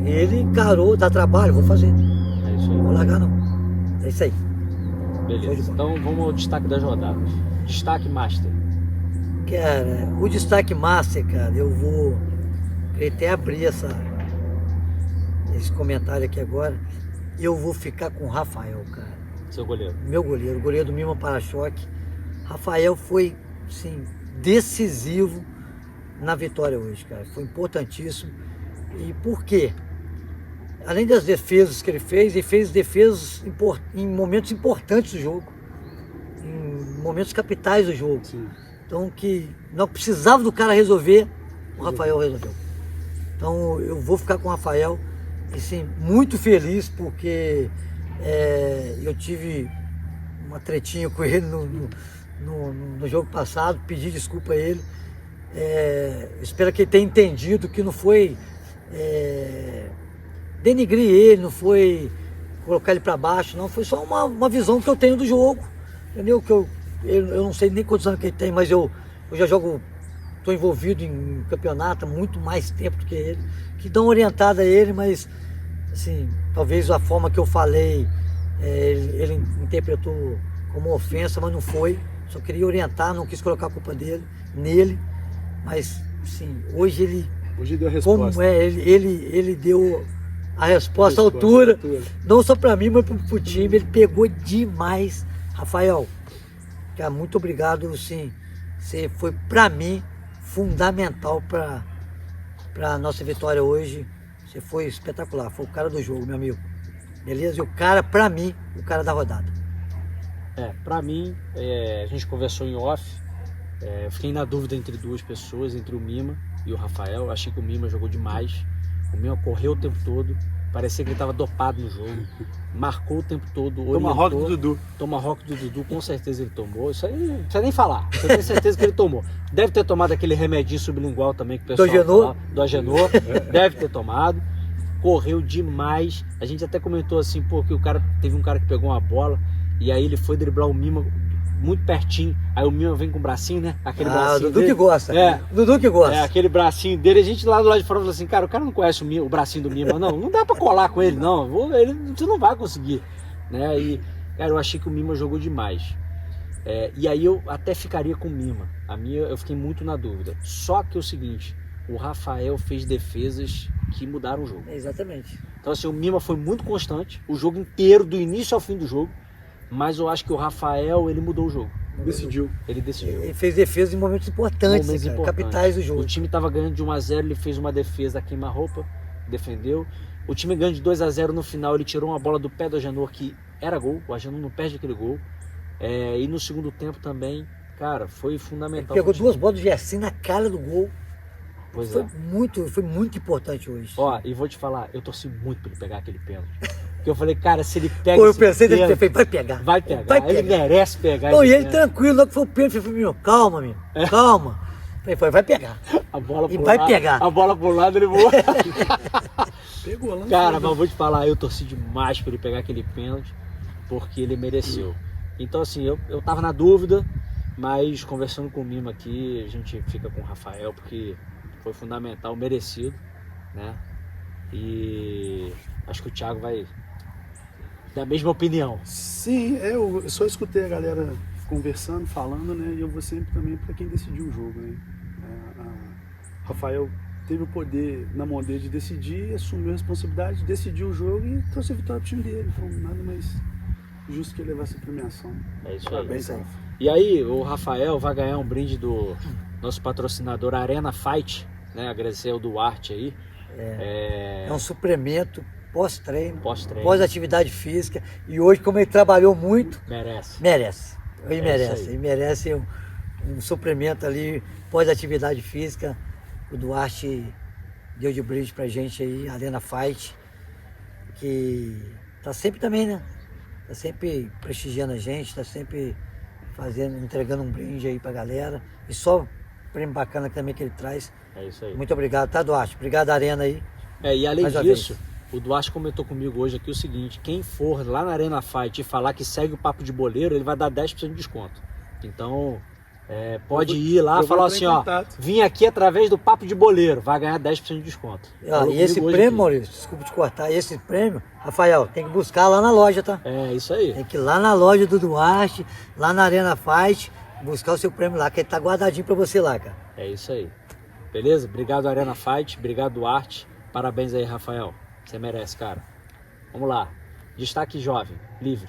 Ele encarou, dá trabalho, vou fazer. É isso aí. Não vou largar, não. É isso aí. Beleza. Então, vamos ao destaque das rodadas. Destaque Master. Cara, o destaque Master, cara, eu vou até abrir esse comentário aqui agora, eu vou ficar com o Rafael, cara. Seu goleiro. Meu goleiro, o goleiro do Mima Para-Choque. Rafael foi, sim, decisivo na vitória hoje, cara. Foi importantíssimo. E por quê? Além das defesas que ele fez defesas em momentos importantes do jogo. Em momentos capitais do jogo. Sim. Então, que não precisava do cara resolver, o Rafael resolveu. Então, eu vou ficar com o Rafael. E sim, muito feliz porque eu tive uma tretinha com ele no jogo passado, pedi desculpa a ele. Espero que ele tenha entendido que não foi denigrir ele, não foi colocar ele para baixo, não. Foi só uma visão que eu tenho do jogo, entendeu? Que eu não sei nem quantos anos que ele tem, mas eu já jogo, estou envolvido em campeonato há muito mais tempo do que ele, que dão orientada a ele, mas assim, talvez a forma que eu falei, ele interpretou como ofensa, mas não foi. Só queria orientar, não quis colocar a culpa nele, mas assim, hoje deu a resposta. Ele deu a resposta à altura, não só para mim, mas pro time. Ele pegou demais. Rafael, cara, muito obrigado, sim. Você foi para mim fundamental para a nossa vitória hoje. Você foi espetacular, foi o cara do jogo, meu amigo. Beleza? E o cara, pra mim, o cara da rodada. Pra mim, a gente conversou em off, fiquei na dúvida entre duas pessoas, entre o Mima e o Rafael. Achei que o Mima jogou demais. O Mima correu o tempo todo, parecia que ele estava dopado no jogo. Marcou o tempo todo, orientou. Tomahawk do Dudu, com certeza ele tomou. Isso aí não precisa nem falar, você tem certeza que ele tomou. Deve ter tomado aquele remedinho sublingual também que o pessoal fala, do Agenor. Deve ter tomado. Correu demais. A gente até comentou assim, que teve um cara que pegou uma bola e aí ele foi driblar o Mima muito pertinho. Aí o Mima vem com o bracinho, né? Aquele bracinho. O Dudu dele. Que gosta. Dudu que gosta. Aquele bracinho dele. A gente lá do lado de fora falou assim, cara, o cara não conhece o bracinho do Mima, não. Não dá pra colar com ele, não. Você não vai conseguir. Né? E, cara, eu achei que o Mima jogou demais. E aí eu até ficaria com o Mima. Eu fiquei muito na dúvida. Só que é o seguinte, o Rafael fez defesas que mudaram o jogo. Exatamente. Então assim, o Mima foi muito constante, o jogo inteiro, do início ao fim do jogo, mas eu acho que o Rafael, ele mudou o jogo. Decidiu. Ele decidiu. Ele fez defesa em momentos importantes, Momentos cara, importantes. capitais do jogo. O time estava ganhando de 1-0, ele fez uma defesa a queima-roupa, defendeu. O time ganhando de 2-0 no final, ele tirou uma bola do pé do Agenor que era gol, o Agenor não perde aquele gol. E no segundo tempo também, cara, foi fundamental. Ele pegou 2 bolas do Gerson na cara do gol. Pois Foi é. muito importante hoje. Ó, e vou te falar, eu torci muito pra ele pegar aquele pênalti. Porque eu falei, cara, se ele pega Pô, eu esse pensei nele ter pênalti, feito, vai pegar. vai pegar. Vai Ele pegar. merece pegar Não, esse e ele pênalti. tranquilo, logo que foi o pênalti, eu falei, meu, calma, menino, calma. Falei, vai pegar. A bola E pro vai lado, pegar. A bola pro lado, ele voou. Pegou lá. Cara, mas eu vou te falar, eu torci demais pra ele pegar aquele pênalti, porque ele mereceu. Então, assim, eu tava na dúvida, mas conversando com o Mimo aqui, a gente fica com o Rafael, porque foi fundamental, merecido, né? E acho que o Thiago vai ter a mesma opinião. Sim, eu só escutei a galera conversando, falando, né? E eu vou sempre também para quem decidiu o jogo, né? Rafael teve o poder na mão dele de decidir, assumiu a responsabilidade, decidiu o jogo e trouxe a vitória pro time dele. Então, nada mais justo que ele levasse a premiação. É isso aí. Parabéns, Rafa. E aí, o Rafael vai ganhar um brinde do nosso patrocinador Arena Fight, né? Agradecer ao Duarte aí. É um suplemento pós-treino, Pós-treino. pós-atividade física. E hoje, como ele trabalhou muito, Merece. merece. Ele isso merece. aí. Ele merece um suplemento ali pós-atividade física. O Duarte deu de brinde pra gente aí, Arena Fight, que tá sempre também, né? Tá sempre prestigiando a gente, tá sempre entregando um brinde aí pra galera. E só prêmio bacana também que ele traz. É isso aí. Muito obrigado, tá, Duarte? Obrigado, Arena aí. E além Mais uma disso, o Duarte comentou comigo hoje aqui o seguinte: quem for lá na Arena Fight e falar que segue o Papo de Boleiro, ele vai dar 10% de desconto. Então, pode ir lá e falar assim, ó, vim aqui através do Papo de Boleiro, vai ganhar 10% de desconto. Ó, e esse prêmio, Maurício, desculpa te cortar, esse prêmio, Rafael, tem que buscar lá na loja, tá? É isso aí. Tem que ir lá na loja do Duarte, lá na Arena Fight, buscar o seu prêmio lá, que ele tá guardadinho pra você lá, cara. É isso aí. Beleza? Obrigado, Arena Fight. Obrigado, Duarte. Parabéns aí, Rafael. Você merece, cara. Vamos lá. Destaque jovem, livre.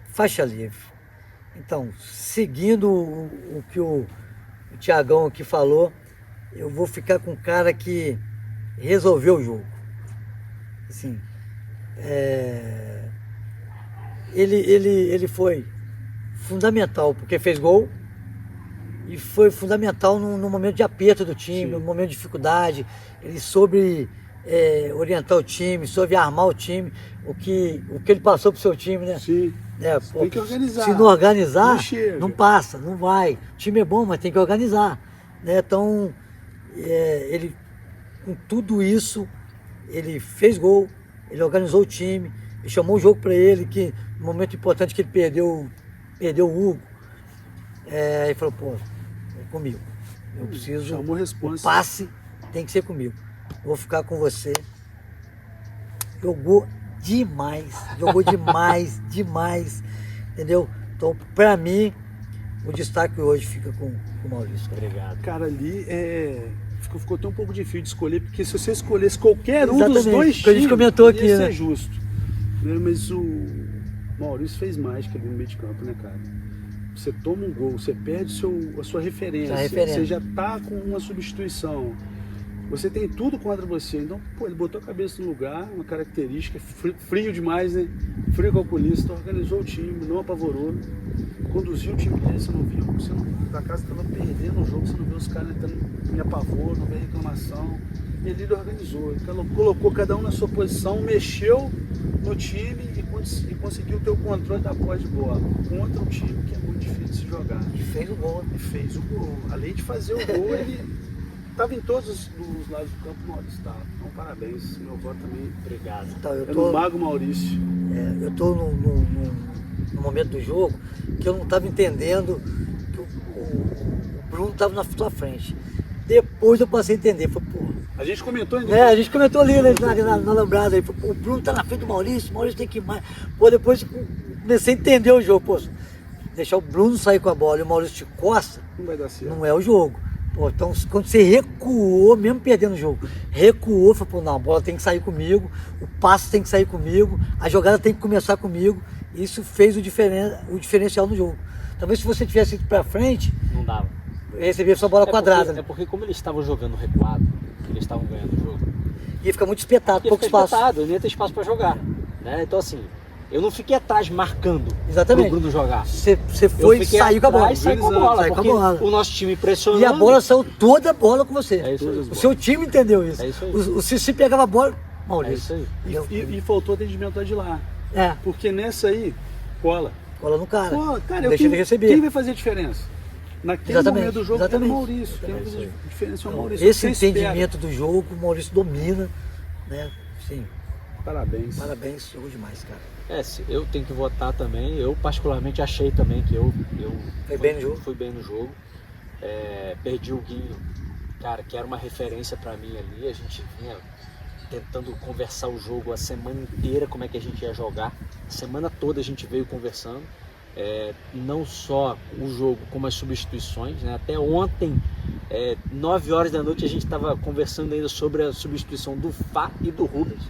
Faixa livre. Então, seguindo o que o Thiagão aqui falou, eu vou ficar com um cara que resolveu o jogo. Assim, ele foi fundamental, porque fez gol, e foi fundamental no momento de aperto do time, Sim. no momento de dificuldade. Ele soube orientar o time, soube armar o time, o que ele passou pro seu time, né? Sim. Pô, Tem que organizar. se não organizar, Não chega. não passa, não vai. O time é bom, mas tem que organizar, né? Então, ele, com tudo isso, ele fez gol, ele organizou o time, ele chamou o jogo para ele, que no momento importante que ele perdeu o Hugo, ele falou, pô, é comigo. Eu preciso. Chamou a O responsa. passe tem que ser comigo. Vou ficar com você. Jogou demais, demais, entendeu? Então, pra mim, o destaque hoje fica com o Maurício. Cara. Obrigado. Cara, ali ficou até um pouco difícil de escolher, porque se você escolhesse qualquer um dos Exatamente, dois que a gente times, comentou aqui, ia né? ser justo. Né? Mas o Maurício fez mágica ali no meio de campo, né, cara? Você toma um gol, você perde a sua referência, você já tá com uma substituição. Você tem tudo contra você, então, pô, ele botou a cabeça no lugar, uma característica, frio demais, né? Frio calculista, organizou o time, não apavorou, conduziu o time dele, você não viu, da casa estava perdendo o jogo, você não viu os caras entrando em apavoro, não veio reclamação, ele organizou, ele colocou cada um na sua posição, mexeu no time e conseguiu ter o controle da posse de bola contra um time que é muito difícil de se jogar. E fez o gol. E fez o gol, além de fazer o gol, ele... Estava em todos os lados do campo, Maurício estava. Então, parabéns. Meu voto também. Obrigado. Então, É no Mago Maurício. Eu tô no momento do jogo que eu não estava entendendo que o Bruno estava na sua frente. Depois eu passei a entender. Falei, pô. A gente comentou ainda. A gente comentou ali né, na lembrada. Falei, pô, o Bruno tá na frente do Maurício, o Maurício tem que ir mais. Pô, depois comecei a entender o jogo. Pô, deixar o Bruno sair com a bola e o Maurício de costa, Não vai dar certo. não é o jogo. Pô, então, quando você recuou, mesmo perdendo o jogo, recuou, falou, pô, não, a bola tem que sair comigo, o passe tem que sair comigo, a jogada tem que começar comigo. Isso fez o diferencial no jogo. Então, Talvez se você tivesse ido pra frente, Não dava. recebia sua bola quadrada. É porque como eles estavam jogando recuado, eles estavam ganhando o jogo, Ia ficar muito espetado, ia pouco ficar espaço. espetado, eu não ia ter espaço para jogar. Né? Então assim, eu não fiquei atrás marcando Exatamente. pro Bruno jogar. Você Eu foi e fiquei saiu com a bola. atrás, saí com a bola, Saiu com a porque bola. o nosso time pressionando. E a bola saiu toda a bola com você. É isso aí. O seu time entendeu isso. É isso aí. O Cici pegava a bola, É Maurício. isso aí. E faltou atendimento lá de lá. É, Porque nessa aí, cola. bola no cara. Pô, cara, Não deixa ele receber. quem vai fazer a diferença? Naquele Exatamente, momento do jogo exatamente. era o Maurício. Quem vai É isso fazer aí. a diferença é o Maurício. Esse Você espera. entendimento do jogo, o Maurício domina, né? Sim, Parabéns. parabéns, jogou demais, cara. Eu tenho que votar também. Eu particularmente achei também que eu Foi bem no jogo. Fui bem no jogo. Perdi o Guinho, cara, que era uma referência para mim ali. A gente vinha tentando conversar o jogo a semana inteira, como é que a gente ia jogar. A semana toda a gente veio conversando. Não só o jogo, como as substituições, né? Até ontem, 9 horas da noite, a gente estava conversando ainda sobre a substituição do Fá e do Rubens,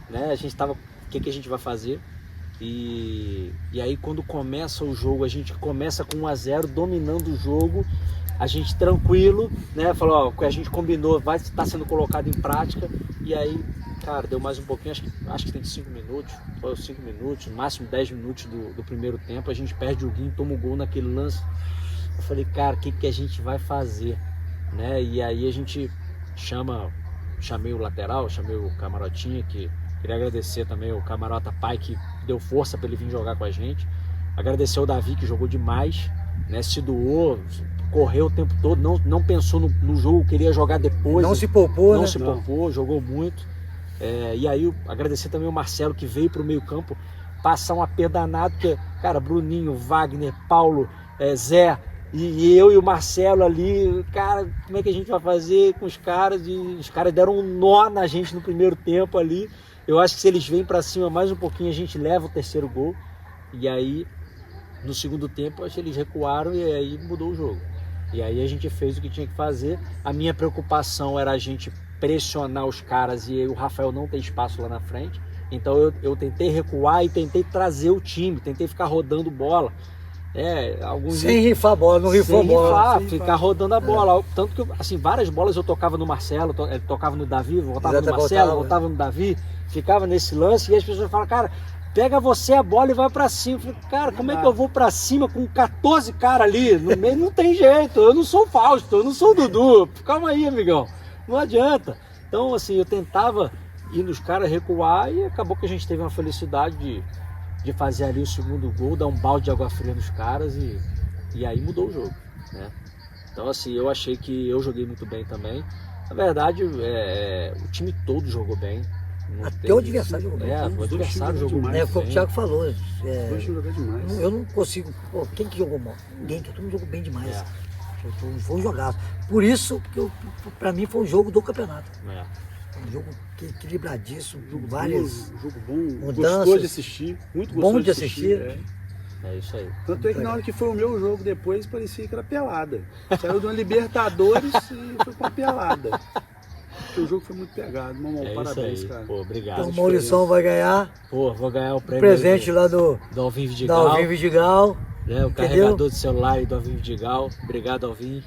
né? A gente estava, o que a gente vai fazer? E aí quando começa o jogo, a gente começa com 1-0, dominando o jogo, a gente tranquilo, né? Falou, ó, o que a gente combinou vai estar sendo colocado em prática. E aí, cara, deu mais um pouquinho, acho que tem 5 minutos, foi 5 minutos, no máximo 10 minutos do primeiro tempo, a gente perde o Guinho, toma o gol naquele lance. Eu falei, cara, o que a gente vai fazer? Né? E aí a gente chamei o lateral, chamei o Camarotinha, que queria agradecer também o Camarota Pai, que deu força para ele vir jogar com a gente. Agradecer o Davi, que jogou demais, né? Se doou, correu o tempo todo, não pensou no jogo, queria jogar depois. Não se poupou, Não né? se poupou, jogou muito. E aí agradecer também o Marcelo, que veio para o meio campo passar um aperto danado, porque, cara, Bruninho, Wagner, Paulo, Zé, e eu e o Marcelo ali, cara, como é que a gente vai fazer com os caras? E os caras deram um nó na gente no primeiro tempo ali. Eu acho que se eles vêm para cima mais um pouquinho, a gente leva o terceiro gol. E aí, no segundo tempo, acho que eles recuaram e aí mudou o jogo. E aí a gente fez o que tinha que fazer. A minha preocupação era a gente pressionar os caras e o Rafael não ter espaço lá na frente. Então eu tentei recuar e tentei trazer o time, tentei ficar rodando bola. Sem rifar a bola, não rifou a bola. Ficar rodando a bola. Tanto que, assim, várias bolas eu tocava no Marcelo, ele tocava no Davi, voltava no Marcelo, voltava no Davi, ficava nesse lance e as pessoas falam, cara, pega você a bola e vai pra cima. Eu falei, cara, como é que eu vou pra cima com 14 caras ali? No meio não tem jeito, eu não sou o Fausto, eu não sou o Dudu. Calma aí, amigão, não adianta. Então, assim, eu tentava ir nos caras, recuar e acabou que a gente teve uma felicidade de fazer ali o segundo gol, dar um balde de água fria nos caras e aí mudou o jogo, né? Então, assim, eu achei que eu joguei muito bem também. Na verdade, o time todo jogou bem. Até o adversário jogou bem. O adversário jogou muito Foi o que o Thiago falou. Jogou demais. Eu não consigo. Pô, quem que jogou mal? Ninguém, todo mundo jogou bem demais. Foi um jogaço. Por isso, pra mim, foi um jogo do campeonato. Um jogo equilibradíssimo, várias jogo bom, mudanças. gostoso de assistir, muito gostoso bom de assistir. É isso aí. Tanto é que na hora que foi o meu jogo depois, parecia que era pelada. Saiu de uma Libertadores e foi pra pelada. Porque o jogo foi muito pegado. Mamão, parabéns, isso aí. cara. Pô, obrigado. Então o Maurição vai ganhar. Pô, vou ganhar o prêmio Presente lá do Alvin Vidigal. Alvin Vidigal. O carregador de celular e do Alvin Vidigal. Obrigado, Alvin.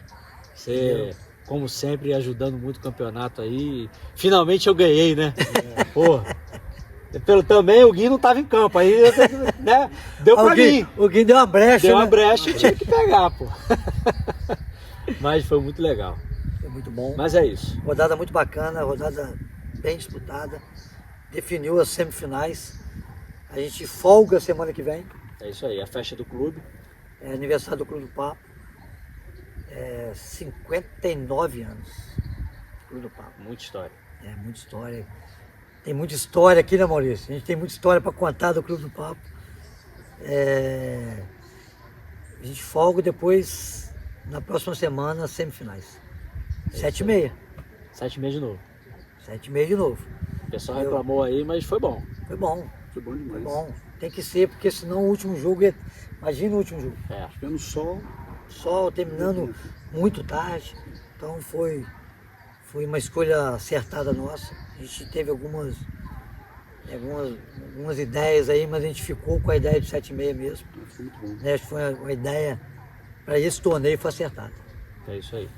Você, como sempre, ajudando muito o campeonato aí. Finalmente eu ganhei, né? Pô. Também o Gui não estava em campo, aí, né? Deu pra mim. O Gui deu uma brecha. Deu uma brecha e tinha que pegar, pô. Mas foi muito legal. Foi muito bom. Mas é isso. Rodada muito bacana, rodada bem disputada. Definiu as semifinais. A gente folga semana que vem. É isso aí, a festa do clube. É aniversário do Clube do Papo. 59 anos. Clube do Papo. Muita história. Muita história. Tem muita história aqui, né, Maurício? A gente tem muita história para contar do Clube do Papo. A gente folga depois, na próxima semana, semifinais. 7h30. 7h30 de novo. 7h30 de novo. O pessoal reclamou aí, mas foi bom. Foi bom. Foi bom demais. Foi bom. Tem que ser, porque senão o último jogo Imagina o último jogo. Vendo sol. Sol, terminando muito tarde. Então foi uma escolha acertada nossa. A gente teve algumas algumas ideias aí, mas a gente ficou com a ideia de 7,5 mesmo. Foi muito bom. Né? Acho que foi uma ideia para esse torneio, foi acertada. É isso aí.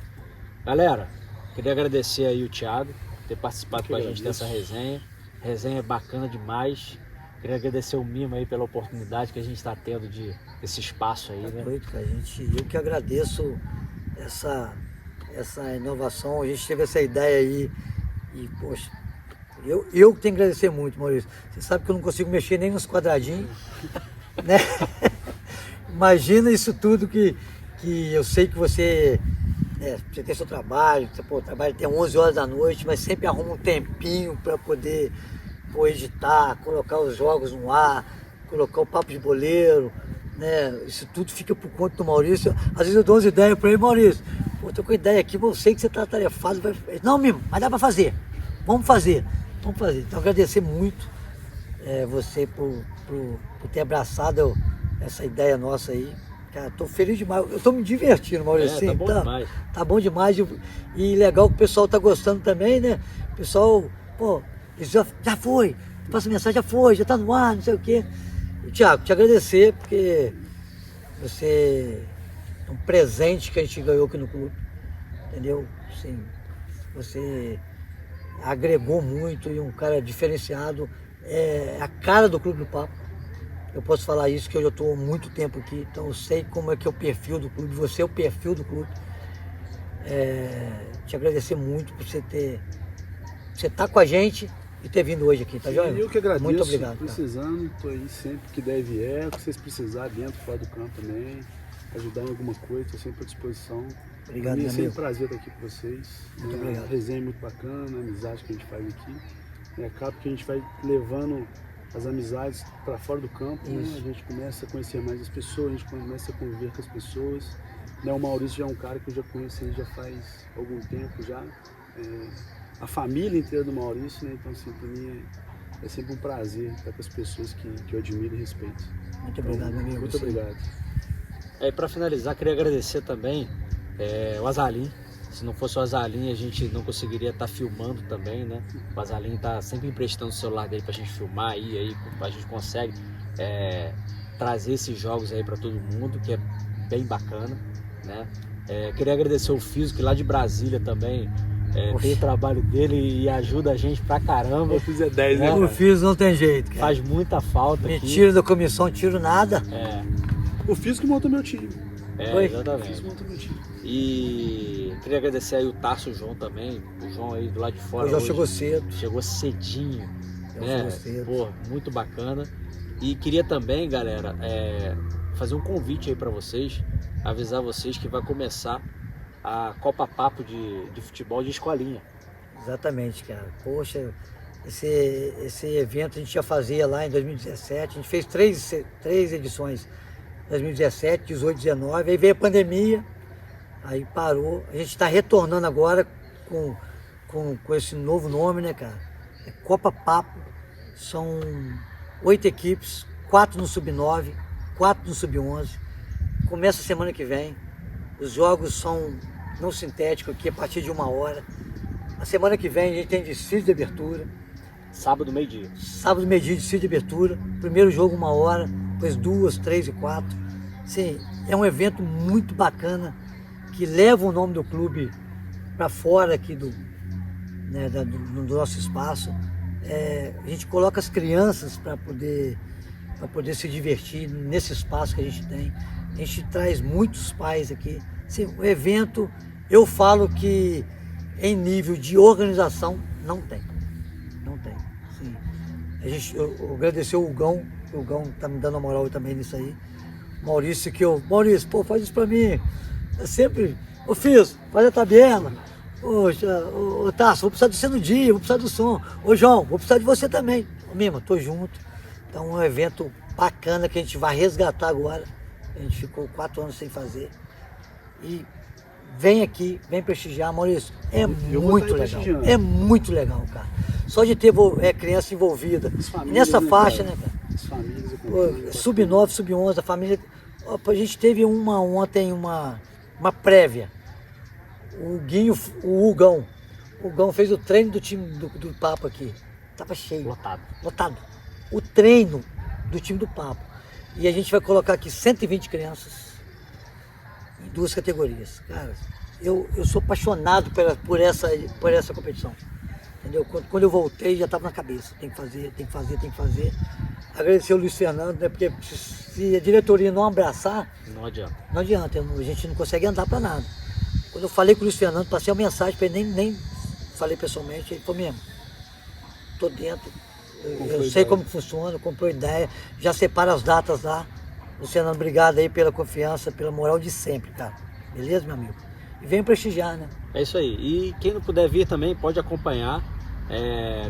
Galera, queria agradecer aí o Thiago por ter participado com a gente dessa resenha. Resenha bacana demais. Queria agradecer o Mima aí pela oportunidade que a gente está tendo desse espaço aí, né? Doido, cara. Eu que agradeço essa inovação, a gente teve essa ideia aí e, poxa, eu que tenho que agradecer muito, Maurício. Você sabe que eu não consigo mexer nem nos quadradinhos, né? Imagina isso tudo que eu sei que você tem seu trabalho, você trabalha até 11 horas da noite, mas sempre arruma um tempinho para poder editar, colocar os jogos no ar, colocar o papo de boleiro, né? Isso tudo fica por conta do Maurício. Às vezes eu dou umas ideias para ele, Maurício, pô, tô com ideia aqui, eu sei que você está atarefado. Não, Mimo, mas dá para fazer. Vamos fazer. Então agradecer muito você por ter abraçado essa ideia nossa aí. Cara, tô feliz demais. Eu tô me divertindo, Maurício. Tá bom demais. Tá bom demais. E legal que o pessoal tá gostando também, né? O pessoal, pô, já foi. Passa mensagem, já foi, já tá no ar, não sei o quê. E, Thiago, te agradecer, porque você é um presente que a gente ganhou aqui no clube. Entendeu? Assim, você agregou muito e um cara diferenciado. É a cara do Clube do Papo. Eu posso falar isso, que eu já estou há muito tempo aqui, então eu sei como é que é o perfil do clube, você é o perfil do clube. Te agradecer muito por você estar com a gente e ter vindo hoje aqui, tá joia? Eu que agradeço, muito obrigado. Precisando, estou aí sempre que der e vier, o que vocês precisarem dentro, fora do campo também, ajudar em alguma coisa, estou sempre à disposição. Obrigado, meu amigo. É sempre um amigo. prazer estar aqui com vocês. Muito obrigado. Resenha muito bacana, a amizade que a gente faz aqui. Acaba que a gente vai levando as amizades para fora do campo, né? A gente começa a conhecer mais as pessoas, a gente começa a conviver com as pessoas. Né? O Maurício já é um cara que eu já conheço ele já faz algum tempo já. A família inteira do Maurício, né? Então assim, para mim é sempre um prazer estar com as pessoas que eu admiro e respeito. Muito obrigado, meu amigo. Muito obrigado. Para finalizar, queria agradecer também o Azalim. Se não fosse o Azalim, a gente não conseguiria estar filmando também, né? O Azalim tá sempre emprestando o celular dele pra gente filmar aí a gente consegue trazer esses jogos aí para todo mundo, que é bem bacana, né? Queria agradecer o Físico, que lá de Brasília também tem o trabalho dele e ajuda a gente pra caramba. O Físico é 10, né? O Físico não tem jeito, cara. Faz muita falta Me aqui. tiro da comissão, tiro nada. O Físico que montou meu time. Oi? Exatamente. O Físico montou meu time. E queria agradecer aí o Tarso João também, o João aí do lado de fora. O João chegou cedo. Chegou cedinho, Chegou cedo. Pô, muito bacana. E queria também, galera, fazer um convite aí para vocês, avisar vocês que vai começar a Copa Papo de futebol de escolinha. Exatamente, cara. Poxa, esse evento a gente já fazia lá em 2017, a gente fez três edições, 2017, 18, 19, aí veio a pandemia, aí parou. A gente está retornando agora com esse novo nome, né, cara? É Copa Papo, são 8 equipes, 4 no Sub-9, 4 no Sub-11, começa semana que vem, os jogos são não sintéticos aqui a partir de 1h. A semana que vem a gente tem desfile de abertura. Sábado, meio-dia. Sábado, meio-dia, desfile de abertura. Primeiro jogo 1h, depois 2, 3 e 4. Sim, é um evento muito bacana que leva o nome do clube para fora aqui do nosso espaço. A gente coloca as crianças para poder se divertir nesse espaço que a gente tem. A gente traz muitos pais aqui. Sim, o evento, eu falo que em nível de organização não tem. Não tem. Sim. Eu agradecer o Gão tá me dando a moral também nisso aí. Maurício, Maurício, pô, faz isso pra mim. Eu sempre, fiz, faz a tabela. Poxa, Tasso, vou precisar de você no dia, vou precisar do som. Ô João, vou precisar de você também. Ô Mima, tô junto. Então é um evento bacana que a gente vai resgatar agora. A gente ficou 4 anos sem fazer. E vem aqui, vem prestigiar, Maurício. É muito legal. É muito legal, cara. Só de ter criança envolvida. E nessa faixa, né, cara? As famílias, Sub-9, Sub-11, a família. A gente teve ontem uma prévia. O Hugão fez o treino do time do Papo aqui. tava cheio. Lotado. Lotado. O treino do time do Papo. E a gente vai colocar aqui 120 crianças em 2 categorias. Cara, eu sou apaixonado por essa competição. Entendeu? Quando eu voltei, já estava na cabeça. Tem que fazer, tem que fazer, tem que fazer. Agradecer o Luiz Fernando, né? Porque se a diretoria não abraçar, Não adianta. não adianta. A gente não consegue andar para nada. Quando eu falei com o Luiz Fernando, passei uma mensagem para ele, nem falei pessoalmente, ele falou mesmo, tô dentro, eu sei como funciona, comprou ideia, já separa as datas lá. Luciano, obrigado aí pela confiança, pela moral de sempre, cara. Beleza, meu amigo? E vem prestigiar, né? É isso aí. E quem não puder vir também pode acompanhar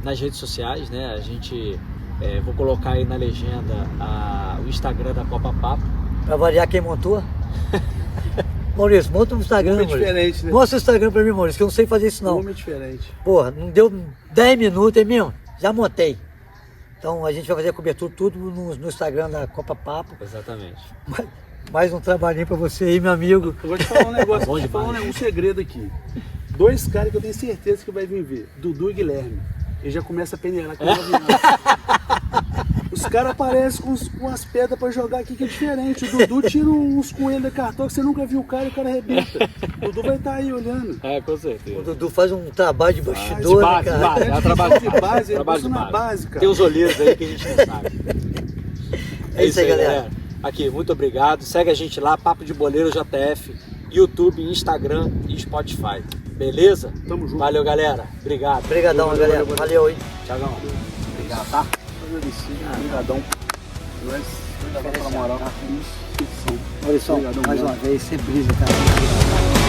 nas redes sociais, né? A gente, vou colocar aí na legenda o Instagram da Copa Papo. Pra variar quem montou. Maurício, monta um Instagram, Nome Maurício. diferente, né? Mostra o Instagram pra mim, Maurício, que eu não sei fazer isso não. Nome diferente. Porra, não deu 10 minutos, hein, meu? Já montei. Então a gente vai fazer a cobertura tudo no Instagram da Copa Papo. Exatamente. Mais um trabalhinho pra você aí, meu amigo. Eu vou te falar um negócio, Bom vou te falar demais. um segredo aqui. 2 caras que eu tenho certeza que vai vir ver, Dudu e Guilherme. Ele já começa a peneirar com 9 anos. Os caras aparecem com as pedras pra jogar aqui que é diferente. O Dudu tira uns coelhos da cartola que você nunca viu o cara e o cara arrebenta. O Dudu vai estar aí olhando. Com O certeza. Dudu faz um trabalho de De bastidor, né, base, cara? base. É um trabalho de base. Ele Trabalho de passou na base, cara. Tem uns olheiros aí que a gente não sabe. É isso aí, galera. Aqui, muito obrigado. Segue a gente lá, Papo de Boleiro JF, YouTube, Instagram e Spotify. Beleza? Tamo junto. Valeu, galera. Obrigado. Obrigadão, Valeu, galera. valeu, Valeu, hein? Thiagão. Obrigado, tá? Obrigadão. Nós dá pra moral. Isso, ficção. Maurício, Obrigadão mais mesmo. uma vez, você brisa, cara.